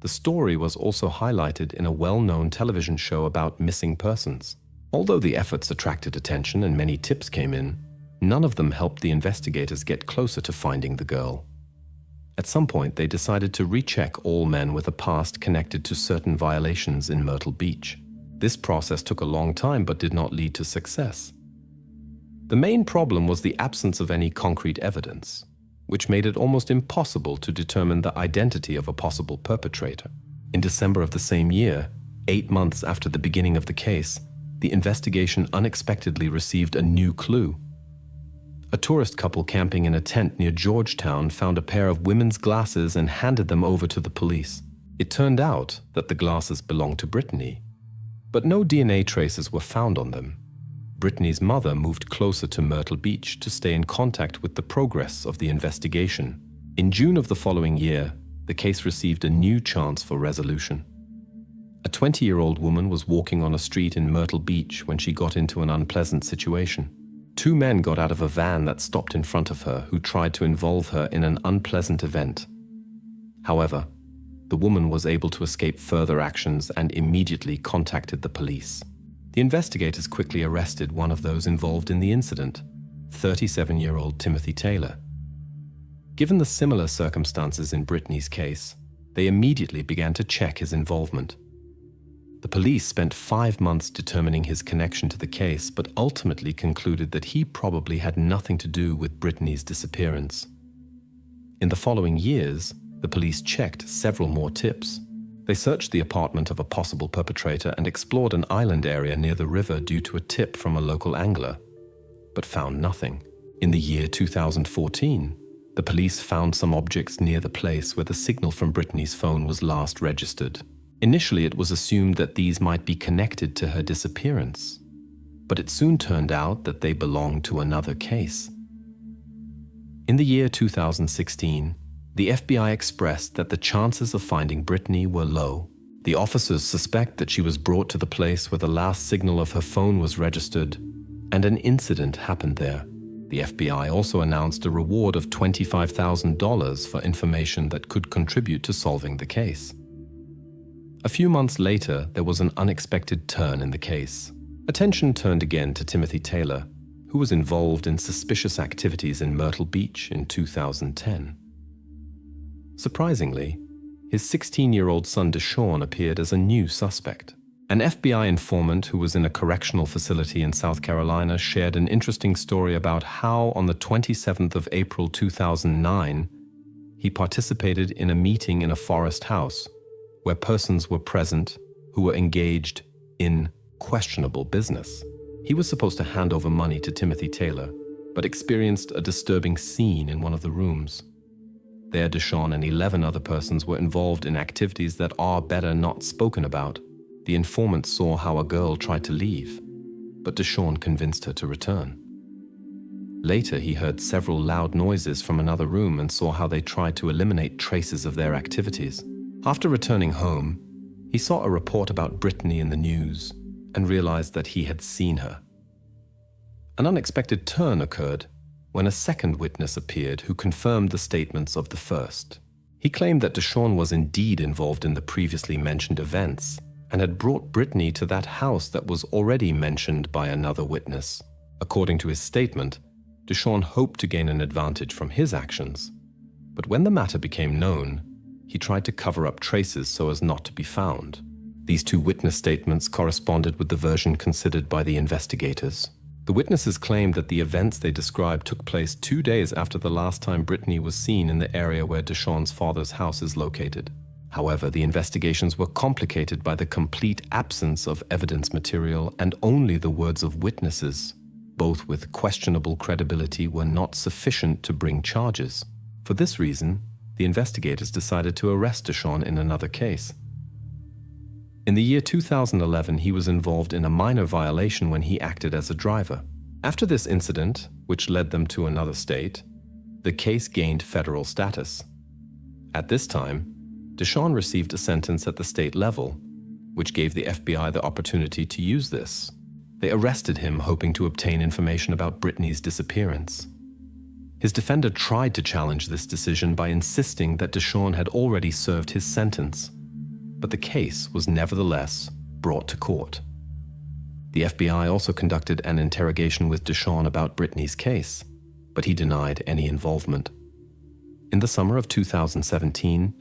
The story was also highlighted in a well-known television show about missing persons. Although the efforts attracted attention and many tips came in, none of them helped the investigators get closer to finding the girl. At some point, they decided to recheck all men with a past connected to certain violations in Myrtle Beach. This process took a long time but did not lead to success. The main problem was the absence of any concrete evidence, which made it almost impossible to determine the identity of a possible perpetrator. In December of the same year, 8 months after the beginning of the case, the investigation unexpectedly received a new clue. A tourist couple camping in a tent near Georgetown found a pair of women's glasses and handed them over to the police. It turned out that the glasses belonged to Brittany, but no DNA traces were found on them. Brittany's mother moved closer to Myrtle Beach to stay in contact with the progress of the investigation. In June of the following year, the case received a new chance for resolution. A 20-year-old woman was walking on a street in Myrtle Beach when she got into an unpleasant situation. 2 men got out of a van that stopped in front of her who tried to involve her in an unpleasant event. However, the woman was able to escape further actions and immediately contacted the police. The investigators quickly arrested one of those involved in the incident, 37-year-old Timothy Taylor. Given the similar circumstances in Brittany's case, they immediately began to check his involvement. The police spent 5 months determining his connection to the case, but ultimately concluded that he probably had nothing to do with Brittany's disappearance. In the following years, the police checked several more tips. They searched the apartment of a possible perpetrator and explored an island area near the river due to a tip from a local angler, but found nothing. In the year 2014, the police found some objects near the place where the signal from Brittany's phone was last registered. Initially, it was assumed that these might be connected to her disappearance, but it soon turned out that they belonged to another case. In the year 2016, the FBI expressed that the chances of finding Brittany were low. The officers suspect that she was brought to the place where the last signal of her phone was registered, and an incident happened there. The FBI also announced a reward of $25,000 for information that could contribute to solving the case. A few months later, there was an unexpected turn in the case. Attention turned again to Timothy Taylor, who was involved in suspicious activities in Myrtle Beach in 2010. Surprisingly, his 16-year-old son Deshaun appeared as a new suspect. An FBI informant who was in a correctional facility in South Carolina shared an interesting story about how on the 27th of April 2009, he participated in a meeting in a forest house where persons were present who were engaged in questionable business. He was supposed to hand over money to Timothy Taylor, but experienced a disturbing scene in one of the rooms. There, Deshaun and 11 other persons were involved in activities that are better not spoken about. The informant saw how a girl tried to leave, but Deshaun convinced her to return. Later, he heard several loud noises from another room and saw how they tried to eliminate traces of their activities. After returning home, he saw a report about Brittany in the news and realized that he had seen her. An unexpected turn occurred when a second witness appeared who confirmed the statements of the first. He claimed that Deshaun was indeed involved in the previously mentioned events and had brought Brittany to that house that was already mentioned by another witness. According to his statement, Deshaun hoped to gain an advantage from his actions, but when the matter became known, he tried to cover up traces so as not to be found. These 2 witness statements corresponded with the version considered by the investigators. The witnesses claimed that the events they described took place 2 days after the last time Brittany was seen in the area where Deshaun's father's house is located. However, the investigations were complicated by the complete absence of evidence material, and only the words of witnesses, both with questionable credibility, were not sufficient to bring charges. For this reason, the investigators decided to arrest Deshaun in another case. In the year 2011, he was involved in a minor violation when he acted as a driver. After this incident, which led them to another state, the case gained federal status. At this time, Deshaun received a sentence at the state level, which gave the FBI the opportunity to use this. They arrested him hoping to obtain information about Brittany's disappearance. His defender tried to challenge this decision by insisting that Deshaun had already served his sentence, but the case was nevertheless brought to court. The FBI also conducted an interrogation with Deshaun about Brittany's case, but he denied any involvement. In the summer of 2017,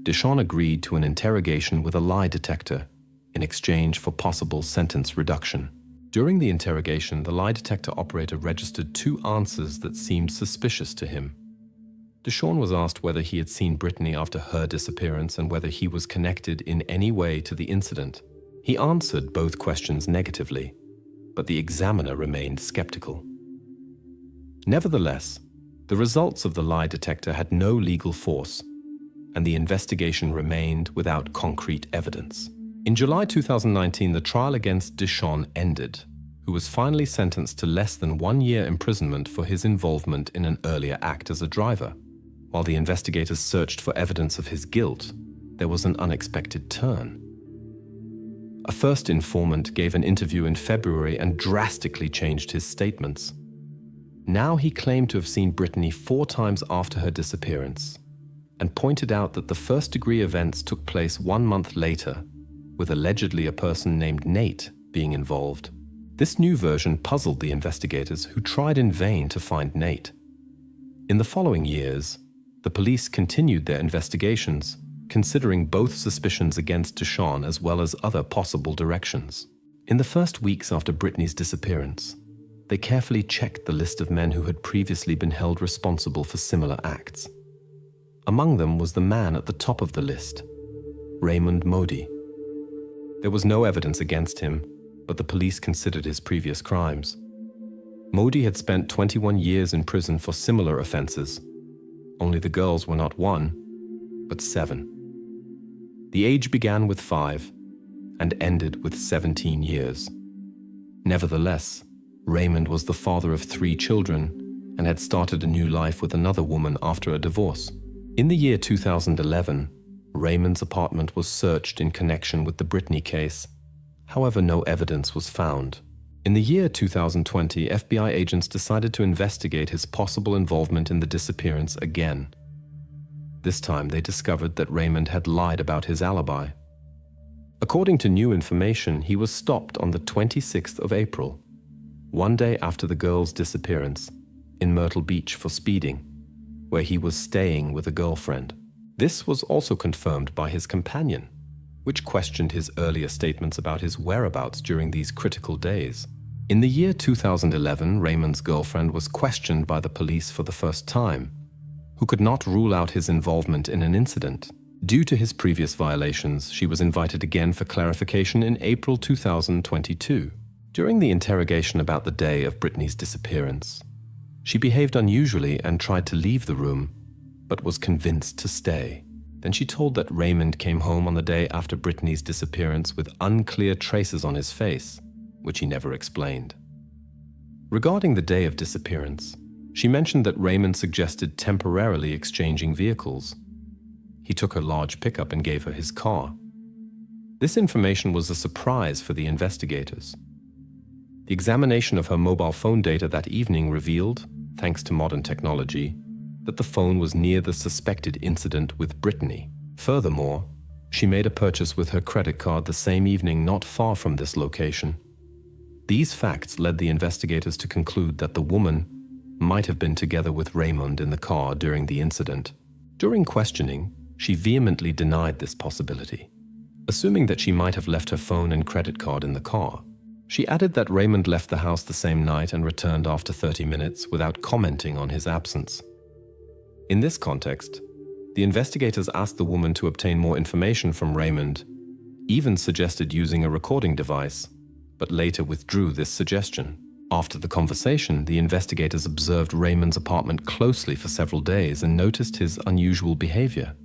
Deshaun agreed to an interrogation with a lie detector in exchange for possible sentence reduction. During the interrogation, the lie detector operator registered 2 answers that seemed suspicious to him. Deshawn was asked whether he had seen Brittany after her disappearance and whether he was connected in any way to the incident. He answered both questions negatively, but the examiner remained skeptical. Nevertheless, the results of the lie detector had no legal force, and the investigation remained without concrete evidence. In July 2019, the trial against Deshawn ended, who was finally sentenced to less than 1 year imprisonment for his involvement in an earlier act as a driver. While the investigators searched for evidence of his guilt, there was an unexpected turn. A first informant gave an interview in February and drastically changed his statements. Now he claimed to have seen Brittany 4 times after her disappearance, and pointed out that the first-degree events took place 1 month later, with allegedly a person named Nate being involved. This new version puzzled the investigators, who tried in vain to find Nate. In the following years, the police continued their investigations, considering both suspicions against Deshawn as well as other possible directions. In the first weeks after Brittany's disappearance, they carefully checked the list of men who had previously been held responsible for similar acts. Among them was the man at the top of the list, Raymond Modi. There was no evidence against him, but the police considered his previous crimes. Modi had spent 21 years in prison for similar offenses. Only the girls were not 1, but 7. The age began with 5 and ended with 17 years. Nevertheless, Raymond was the father of 3 children and had started a new life with another woman after a divorce. In the year 2011, Raymond's apartment was searched in connection with the Brittany case. However, no evidence was found. In the year 2020, FBI agents decided to investigate his possible involvement in the disappearance again. This time, they discovered that Raymond had lied about his alibi. According to new information, he was stopped on the 26th of April, 1 day after the girl's disappearance, in Myrtle Beach for speeding, where he was staying with a girlfriend. This was also confirmed by his companion, which questioned his earlier statements about his whereabouts during these critical days. In the year 2011, Raymond's girlfriend was questioned by the police for the first time, who could not rule out his involvement in an incident. Due to his previous violations, she was invited again for clarification in April 2022. During the interrogation about the day of Brittany's disappearance, she behaved unusually and tried to leave the room, but was convinced to stay. Then she told that Raymond came home on the day after Brittany's disappearance with unclear traces on his face, which he never explained. Regarding the day of disappearance, she mentioned that Raymond suggested temporarily exchanging vehicles. He took her large pickup and gave her his car. This information was a surprise for the investigators. The examination of her mobile phone data that evening revealed, thanks to modern technology, that the phone was near the suspected incident with Brittany. Furthermore, she made a purchase with her credit card the same evening not far from this location. These facts led the investigators to conclude that the woman might have been together with Raymond in the car during the incident. During questioning, she vehemently denied this possibility. Assuming that she might have left her phone and credit card in the car, she added that Raymond left the house the same night and returned after 30 minutes without commenting on his absence. In this context, the investigators asked the woman to obtain more information from Raymond, even suggested using a recording device, but later withdrew this suggestion. After the conversation, the investigators observed Raymond's apartment closely for several days and noticed his unusual behavior.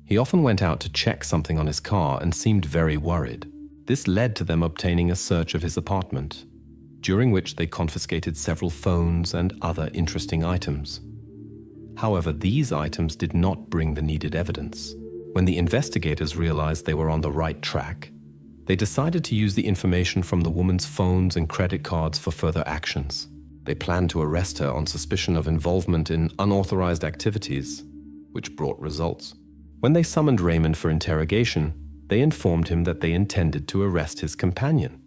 He often went out to check something on his car and seemed very worried. This led to them obtaining a search of his apartment, during which they confiscated several phones and other interesting items. However, these items did not bring the needed evidence. When the investigators realized they were on the right track, they decided to use the information from the woman's phones and credit cards for further actions. They planned to arrest her on suspicion of involvement in unauthorized activities, which brought results. When they summoned Raymond for interrogation, they informed him that they intended to arrest his companion,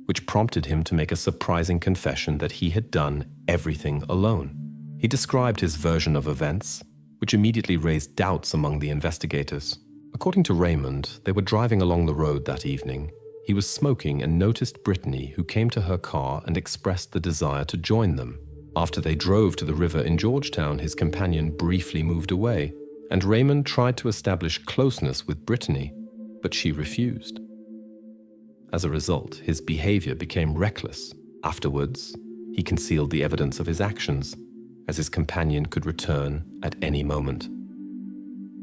which prompted him to make a surprising confession that he had done everything alone. He described his version of events, which immediately raised doubts among the investigators. According to Raymond, they were driving along the road that evening. He was smoking and noticed Brittany, who came to her car and expressed the desire to join them. After they drove to the river in Georgetown, his companion briefly moved away, and Raymond tried to establish closeness with Brittany, but she refused. As a result, his behavior became reckless. Afterwards, he concealed the evidence of his actions, as his companion could return at any moment.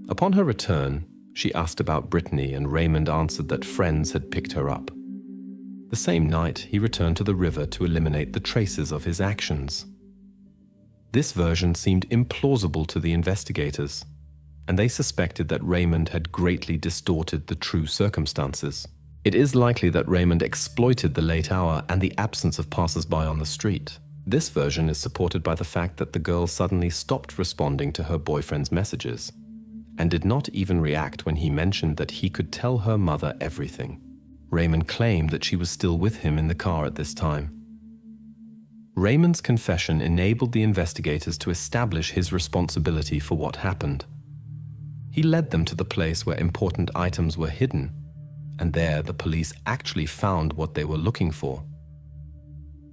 Upon her return, she asked about Brittany, and Raymond answered that friends had picked her up. The same night, he returned to the river to eliminate the traces of his actions. This version seemed implausible to the investigators, and they suspected that Raymond had greatly distorted the true circumstances. It is likely that Raymond exploited the late hour and the absence of passers-by on the street. This version is supported by the fact that the girl suddenly stopped responding to her boyfriend's messages and did not even react when he mentioned that he could tell her mother everything. Raymond claimed that she was still with him in the car at this time. Raymond's confession enabled the investigators to establish his responsibility for what happened. He led them to the place where important items were hidden, and there the police actually found what they were looking for.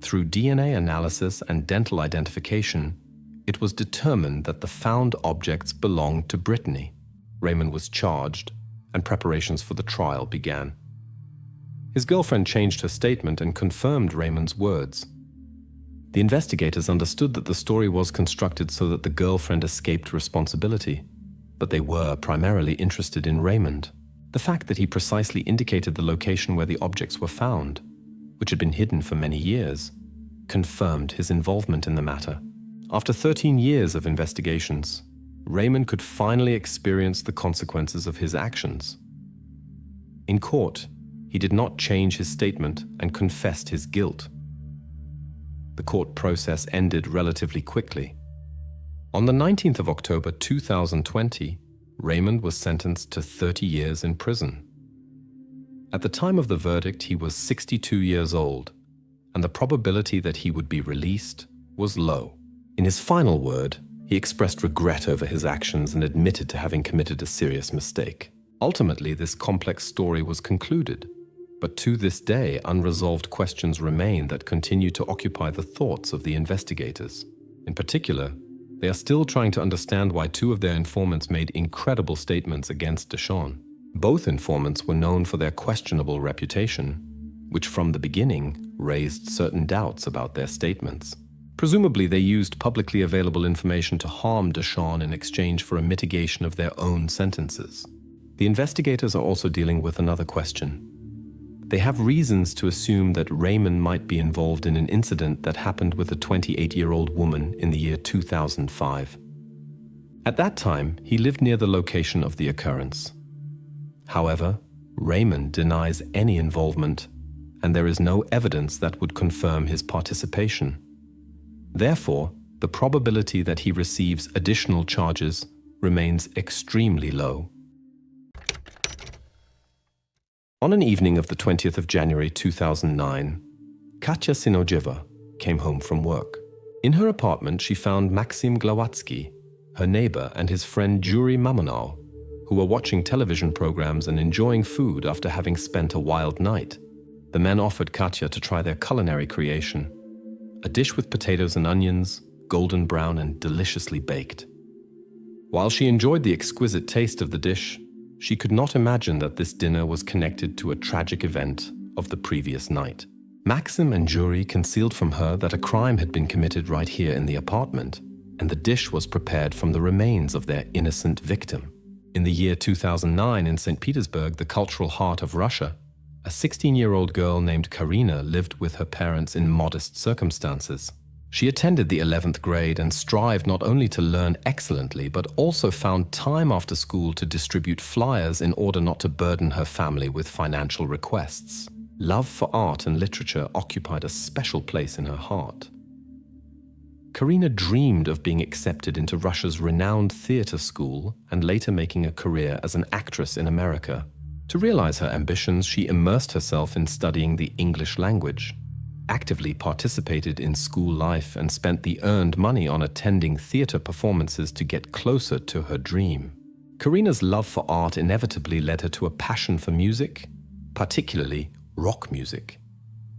Through DNA analysis and dental identification, it was determined that the found objects belonged to Brittany. Raymond was charged, and preparations for the trial began. His girlfriend changed her statement and confirmed Raymond's words. The investigators understood that the story was constructed so that the girlfriend escaped responsibility, but they were primarily interested in Raymond. The fact that he precisely indicated the location where the objects were found, which had been hidden for many years, confirmed his involvement in the matter. After 13 years of investigations, Raymond could finally experience the consequences of his actions. In court, he did not change his statement and confessed his guilt. The court process ended relatively quickly. On the 19th of October 2020, Raymond was sentenced to 30 years in prison. At the time of the verdict, he was 62 years old, and the probability that he would be released was low. In his final word, he expressed regret over his actions and admitted to having committed a serious mistake. Ultimately, this complex story was concluded, but to this day, unresolved questions remain that continue to occupy the thoughts of the investigators. In particular, they are still trying to understand why two of their informants made incredible statements against Deshawn. Both informants were known for their questionable reputation, which from the beginning raised certain doubts about their statements. Presumably, they used publicly available information to harm Deshawn in exchange for a mitigation of their own sentences. The investigators are also dealing with another question. They have reasons to assume that Raymond might be involved in an incident that happened with a 28-year-old woman in the year 2005. At that time, he lived near the location of the occurrence. However, Raymond denies any involvement, and there is no evidence that would confirm his participation. Therefore, the probability that he receives additional charges remains extremely low. On an evening of the 20th of January 2009, Katya Sinojeva came home from work. In her apartment, she found Maxim Glawatsky, her neighbor, and his friend Yuri Mamonov, who were watching television programs and enjoying food after having spent a wild night. The men offered Katya to try their culinary creation, a dish with potatoes and onions, golden brown and deliciously baked. While she enjoyed the exquisite taste of the dish, she could not imagine that this dinner was connected to a tragic event of the previous night. Maxim and Yuri concealed from her that a crime had been committed right here in the apartment, and the dish was prepared from the remains of their innocent victim. In the year 2009 in St. Petersburg, the cultural heart of Russia, a 16-year-old girl named Karina lived with her parents in modest circumstances. She attended the 11th grade and strived not only to learn excellently, but also found time after school to distribute flyers in order not to burden her family with financial requests. Love for art and literature occupied a special place in her heart. Karina dreamed of being accepted into Russia's renowned theater school and later making a career as an actress in America. To realize her ambitions, she immersed herself in studying the English language, actively participated in school life, and spent the earned money on attending theater performances to get closer to her dream. Karina's love for art inevitably led her to a passion for music, particularly rock music.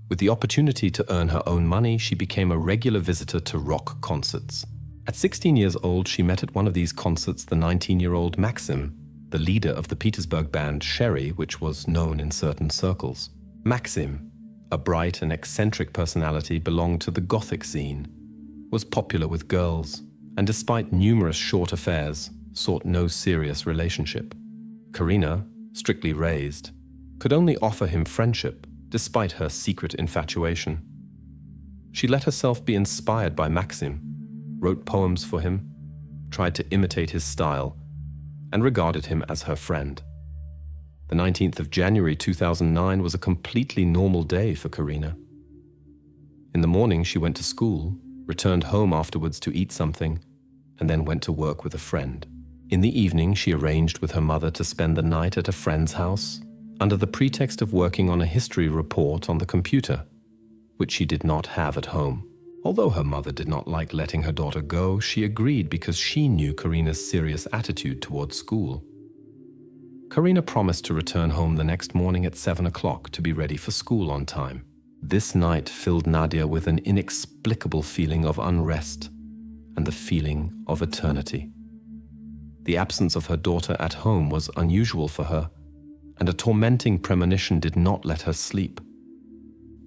With the opportunity to earn her own money, she became a regular visitor to rock concerts. At 16 years old, she met at one of these concerts the 19-year-old Maxim, the leader of the Petersburg band Sherry, which was known in certain circles. Maxim, a bright and eccentric personality, belonged to the Gothic scene, was popular with girls, and despite numerous short affairs, sought no serious relationship. Karina, strictly raised, could only offer him friendship despite her secret infatuation. She let herself be inspired by Maxim, wrote poems for him, tried to imitate his style, and regarded him as her friend. The 19th of January 2009 was a completely normal day for Karina. In the morning, she went to school, returned home afterwards to eat something, and then went to work with a friend. In the evening, she arranged with her mother to spend the night at a friend's house under the pretext of working on a history report on the computer, which she did not have at home. Although her mother did not like letting her daughter go, she agreed because she knew Karina's serious attitude towards school. Karina promised to return home the next morning at 7 o'clock to be ready for school on time. This night filled Nadia with an inexplicable feeling of unrest and the feeling of eternity. The absence of her daughter at home was unusual for her, and a tormenting premonition did not let her sleep.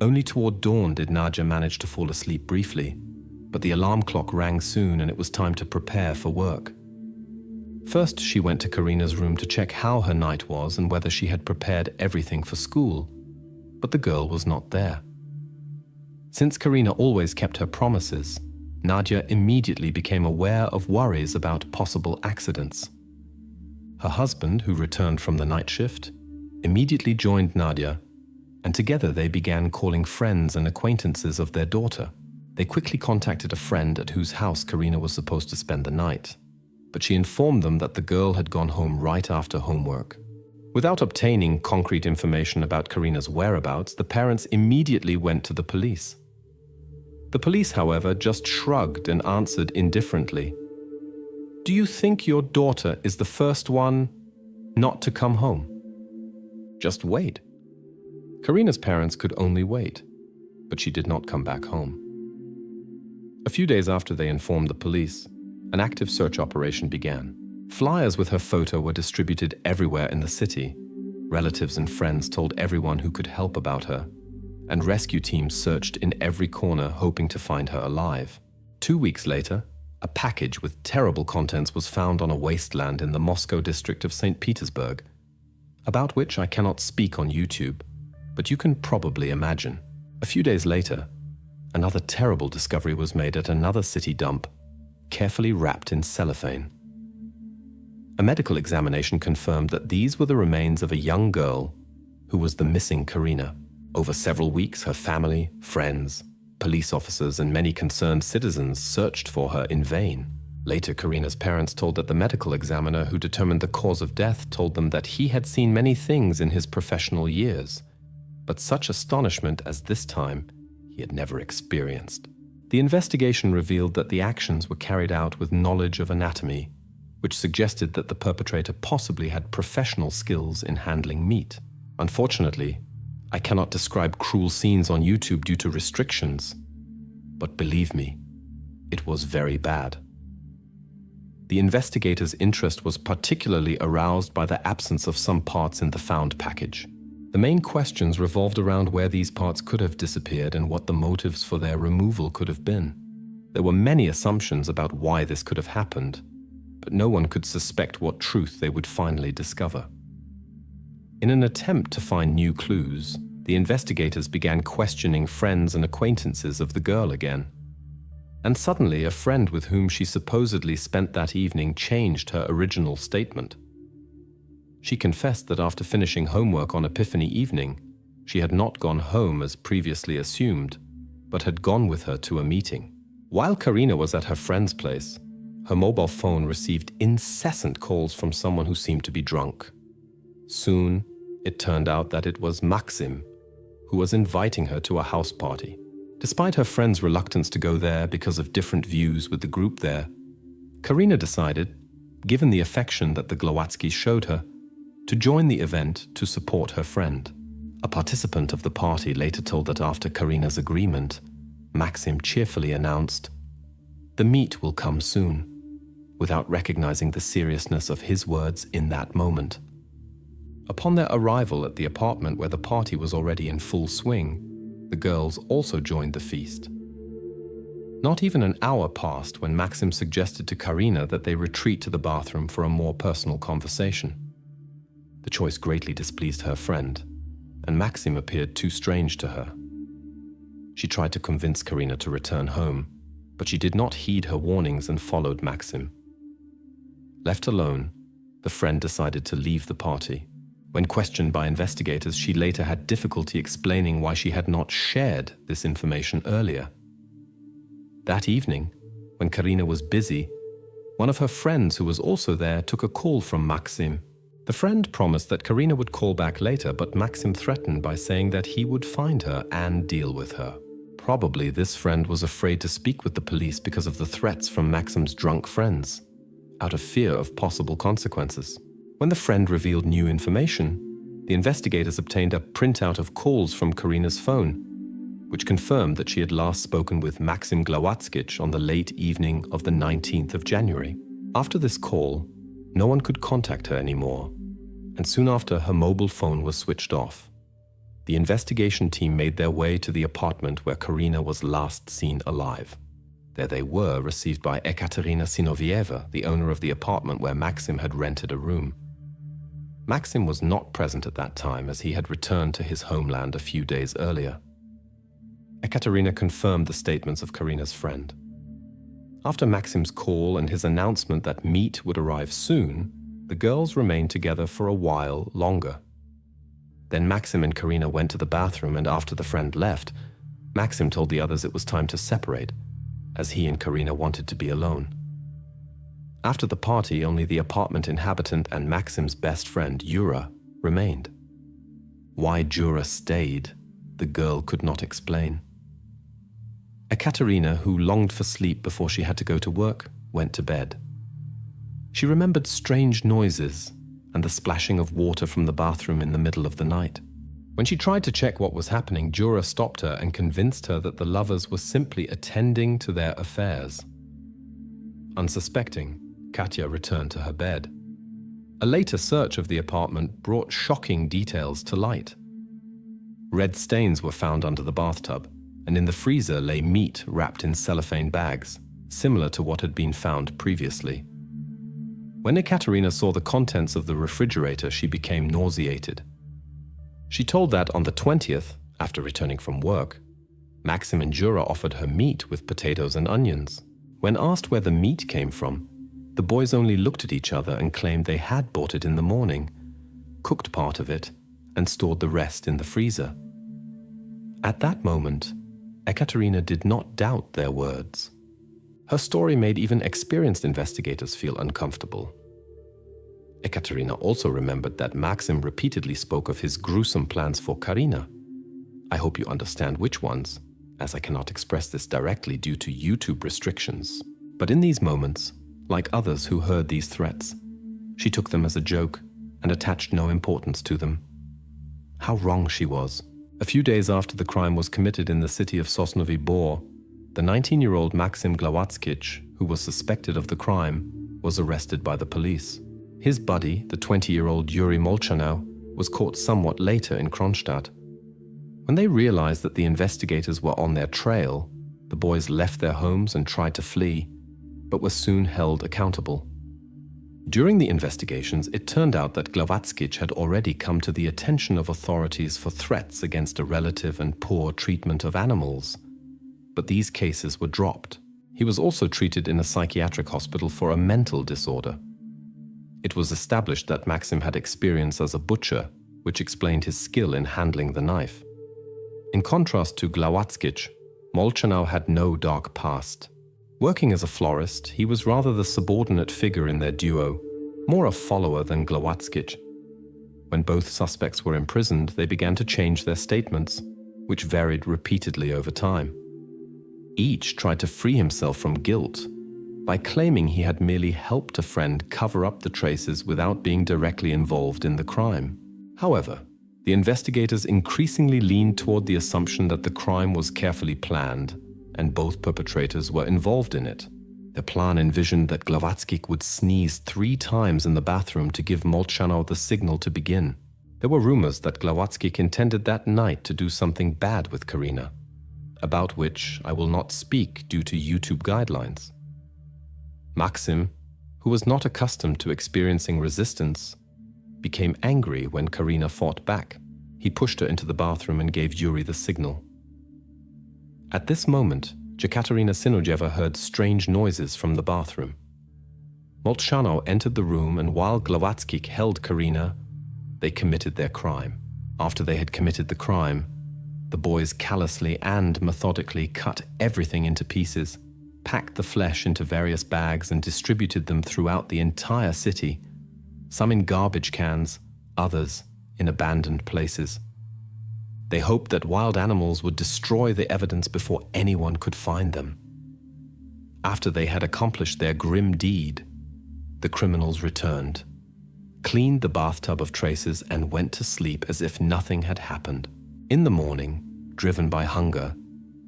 Only toward dawn did Nadia manage to fall asleep briefly, but the alarm clock rang soon and it was time to prepare for work. First, she went to Karina's room to check how her night was and whether she had prepared everything for school, but the girl was not there. Since Karina always kept her promises, Nadia immediately became aware of worries about possible accidents. Her husband, who returned from the night shift, immediately joined Nadia, and together they began calling friends and acquaintances of their daughter. They quickly contacted a friend at whose house Karina was supposed to spend the night, but she informed them that the girl had gone home right after homework. Without obtaining concrete information about Karina's whereabouts, the parents immediately went to the police. The police, however, just shrugged and answered indifferently, "Do you think your daughter is the first one not to come home? Just wait." Karina's parents could only wait, but she did not come back home. A few days after they informed the police, an active search operation began. Flyers with her photo were distributed everywhere in the city. Relatives and friends told everyone who could help about her, and rescue teams searched in every corner hoping to find her alive. 2 weeks later, a package with terrible contents was found on a wasteland in the Moscow district of St. Petersburg, about which I cannot speak on YouTube, but you can probably imagine. A few days later, another terrible discovery was made at another city dump, carefully wrapped in cellophane. A medical examination confirmed that these were the remains of a young girl who was the missing Karina. Over several weeks, her family, friends, police officers, and many concerned citizens searched for her in vain. Later, Karina's parents told that the medical examiner who determined the cause of death told them that he had seen many things in his professional years, but such astonishment as this time he had never experienced. The investigation revealed that the actions were carried out with knowledge of anatomy, which suggested that the perpetrator possibly had professional skills in handling meat. Unfortunately, I cannot describe cruel scenes on YouTube due to restrictions, but believe me, it was very bad. The investigators' interest was particularly aroused by the absence of some parts in the found package. The main questions revolved around where these parts could have disappeared and what the motives for their removal could have been. There were many assumptions about why this could have happened, but no one could suspect what truth they would finally discover. In an attempt to find new clues, the investigators began questioning friends and acquaintances of the girl again. And suddenly, a friend with whom she supposedly spent that evening changed her original statement. She confessed that after finishing homework on Epiphany evening, she had not gone home as previously assumed, but had gone with her to a meeting. While Karina was at her friend's place, her mobile phone received incessant calls from someone who seemed to be drunk. Soon, it turned out that it was Maxim, who was inviting her to a house party. Despite her friend's reluctance to go there because of different views with the group there, Karina decided given the affection that the Glowatskis showed her, to join the event to support her friend. A participant of the party later told that after Karina's agreement, Maxim cheerfully announced, "The meat will come soon," without recognizing the seriousness of his words in that moment. Upon their arrival at the apartment where the party was already in full swing, the girls also joined the feast. Not even an hour passed when Maxim suggested to Karina that they retreat to the bathroom for a more personal conversation. The choice greatly displeased her friend, and Maxim appeared too strange to her. She tried to convince Karina to return home, but she did not heed her warnings and followed Maxim. Left alone, the friend decided to leave the party. When questioned by investigators, she later had difficulty explaining why she had not shared this information earlier. That evening, when Karina was busy, one of her friends who was also there took a call from Maxim. The friend promised that Karina would call back later, but Maxim threatened by saying that he would find her and deal with her. Probably this friend was afraid to speak with the police because of the threats from Maxim's drunk friends, out of fear of possible consequences. When the friend revealed new information, the investigators obtained a printout of calls from Karina's phone, which confirmed that she had last spoken with Maxim Glowatskich on the late evening of the 19th of January. After this call, no one could contact her anymore, and soon after her mobile phone was switched off. The investigation team made their way to the apartment where Karina was last seen alive. There they were, received by Ekaterina Sinovieva, the owner of the apartment where Maxim had rented a room. Maxim was not present at that time as he had returned to his homeland a few days earlier. Ekaterina confirmed the statements of Karina's friend. After Maxim's call and his announcement that meat would arrive soon, the girls remained together for a while longer. Then Maxim and Karina went to the bathroom, and after the friend left, Maxim told the others it was time to separate, as he and Karina wanted to be alone. After the party, only the apartment inhabitant and Maxim's best friend, Yura, remained. Why Yura stayed, the girl could not explain. Ekaterina, who longed for sleep before she had to go to work, went to bed. She remembered strange noises and the splashing of water from the bathroom in the middle of the night. When she tried to check what was happening, Yura stopped her and convinced her that the lovers were simply attending to their affairs. Unsuspecting, Katya returned to her bed. A later search of the apartment brought shocking details to light. Red stains were found under the bathtub, and in the freezer lay meat wrapped in cellophane bags, similar to what had been found previously. When Ekaterina saw the contents of the refrigerator, she became nauseated. She told that on the 20th, after returning from work, Maxim and Yura offered her meat with potatoes and onions. When asked where the meat came from, the boys only looked at each other and claimed they had bought it in the morning, cooked part of it, and stored the rest in the freezer. At that moment, Ekaterina did not doubt their words. Her story made even experienced investigators feel uncomfortable. Ekaterina also remembered that Maxim repeatedly spoke of his gruesome plans for Karina. I hope you understand which ones, as I cannot express this directly due to YouTube restrictions. But in these moments, like others who heard these threats, she took them as a joke and attached no importance to them. How wrong she was. A few days after the crime was committed in the city of Sosnovyy Bor, the 19-year-old Maxim Glowatskich, who was suspected of the crime, was arrested by the police. His buddy, the 20-year-old Yuri Molchanov, was caught somewhat later in Kronstadt. When they realized that the investigators were on their trail, the boys left their homes and tried to flee, but were soon held accountable. During the investigations, it turned out that Glowatskich had already come to the attention of authorities for threats against a relative and poor treatment of animals. But these cases were dropped. He was also treated in a psychiatric hospital for a mental disorder. It was established that Maxim had experience as a butcher, which explained his skill in handling the knife. In contrast to Glowatskich, Molchanov had no dark past. Working as a florist, he was rather the subordinate figure in their duo, more a follower than Glowatskich. When both suspects were imprisoned, they began to change their statements, which varied repeatedly over time. Each tried to free himself from guilt, by claiming he had merely helped a friend cover up the traces without being directly involved in the crime. However, the investigators increasingly leaned toward the assumption that the crime was carefully planned and both perpetrators were involved in it. The plan envisioned that Glowacki would sneeze 3 times in the bathroom to give Molchanov the signal to begin. There were rumors that Glowacki intended that night to do something bad with Karina, about which I will not speak due to YouTube guidelines. Maxim, who was not accustomed to experiencing resistance, became angry when Karina fought back. He pushed her into the bathroom and gave Yuri the signal. At this moment, Yekaterina Sinojeva heard strange noises from the bathroom. Molchanov entered the room, and while Glowacki held Karina, they committed their crime. After they had committed the crime, the boys callously and methodically cut everything into pieces, packed the flesh into various bags and distributed them throughout the entire city, some in garbage cans, others in abandoned places. They hoped that wild animals would destroy the evidence before anyone could find them. After they had accomplished their grim deed, the criminals returned, cleaned the bathtub of traces, and went to sleep as if nothing had happened. In the morning, driven by hunger,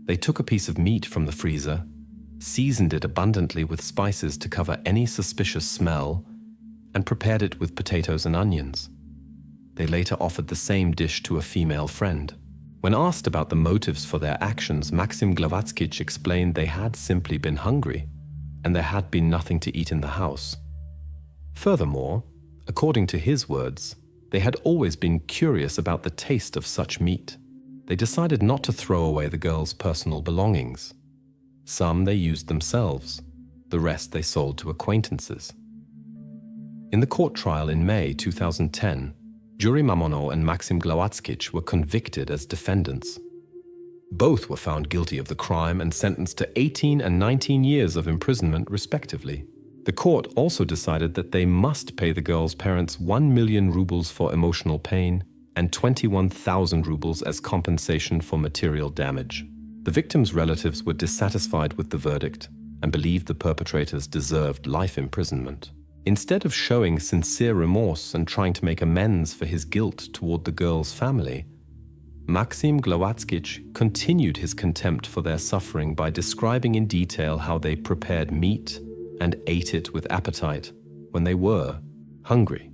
they took a piece of meat from the freezer, seasoned it abundantly with spices to cover any suspicious smell, and prepared it with potatoes and onions. They later offered the same dish to a female friend. When asked about the motives for their actions, Maxim Glowacki explained they had simply been hungry, and there had been nothing to eat in the house. Furthermore, according to his words, they had always been curious about the taste of such meat. They decided not to throw away the girls' personal belongings. Some they used themselves, the rest they sold to acquaintances. In the court trial in May 2010, Yuri Mamonov and Maxim Glowacki were convicted as defendants. Both were found guilty of the crime and sentenced to 18 and 19 years of imprisonment, respectively. The court also decided that they must pay the girls' parents 1 million rubles for emotional pain and 21,000 rubles as compensation for material damage. The victims' relatives were dissatisfied with the verdict and believed the perpetrators deserved life imprisonment. Instead of showing sincere remorse and trying to make amends for his guilt toward the girl's family, Maxim Glowacki continued his contempt for their suffering by describing in detail how they prepared meat and ate it with appetite when they were hungry.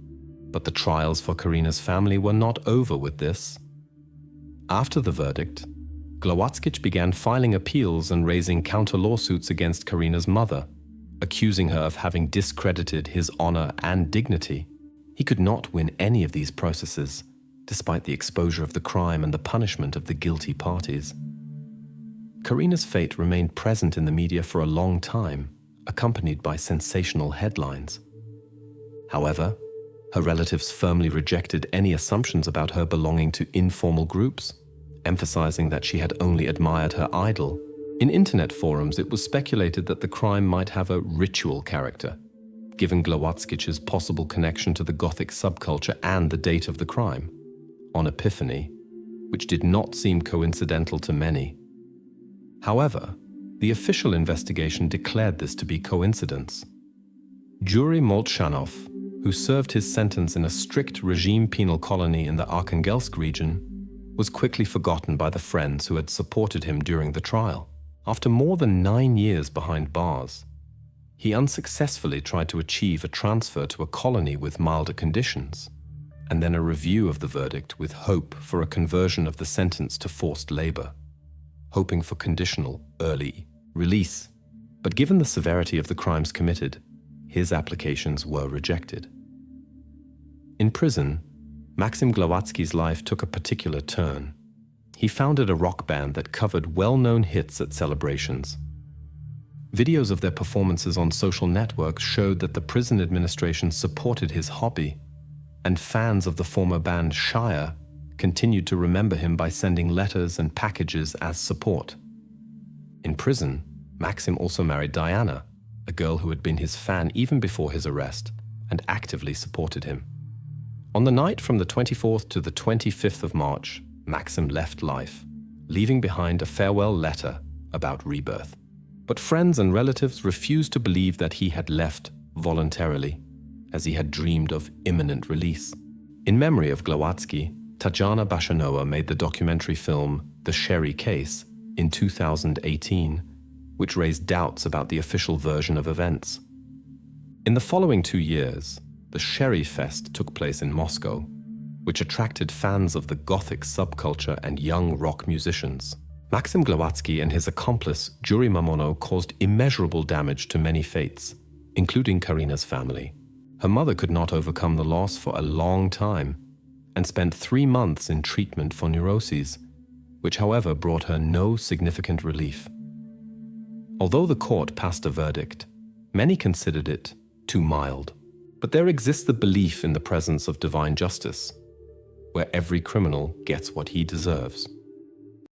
But the trials for Karina's family were not over with this. After the verdict, Glowacki began filing appeals and raising counter-lawsuits against Karina's mother, accusing her of having discredited his honor and dignity. He could not win any of these processes, despite the exposure of the crime and the punishment of the guilty parties. Karina's fate remained present in the media for a long time, accompanied by sensational headlines. However, her relatives firmly rejected any assumptions about her belonging to informal groups, emphasizing that she had only admired her idol. In internet forums, it was speculated that the crime might have a ritual character, given Glowacki's possible connection to the Gothic subculture and the date of the crime, on Epiphany, which did not seem coincidental to many. However, the official investigation declared this to be coincidence. Yuri Molchanov, who served his sentence in a strict regime penal colony in the Arkhangelsk region, was quickly forgotten by the friends who had supported him during the trial. After more than 9 years behind bars, he unsuccessfully tried to achieve a transfer to a colony with milder conditions, and then a review of the verdict with hope for a conversion of the sentence to forced labor, hoping for conditional early release. But given the severity of the crimes committed, his applications were rejected. In prison, Maxim Glowacki's life took a particular turn. He founded a rock band that covered well-known hits at celebrations. Videos of their performances on social networks showed that the prison administration supported his hobby, and fans of the former band Shire continued to remember him by sending letters and packages as support. In prison, Maxim also married Diana, a girl who had been his fan even before his arrest and actively supported him. On the night from the 24th to the 25th of March, Maxim left life, leaving behind a farewell letter about rebirth. But friends and relatives refused to believe that he had left voluntarily, as he had dreamed of imminent release. In memory of Glawatsky, Tatjana Bashanoa made the documentary film The Sherry Case in 2018, which raised doubts about the official version of events. In the following 2 years, the Sherry Fest took place in Moscow, which attracted fans of the Gothic subculture and young rock musicians. Maxim Glawatsky and his accomplice, Juri Mamono, caused immeasurable damage to many fates, including Karina's family. Her mother could not overcome the loss for a long time and spent 3 months in treatment for neuroses, which however brought her no significant relief. Although the court passed a verdict, many considered it too mild. But there exists the belief in the presence of divine justice, where every criminal gets what he deserves.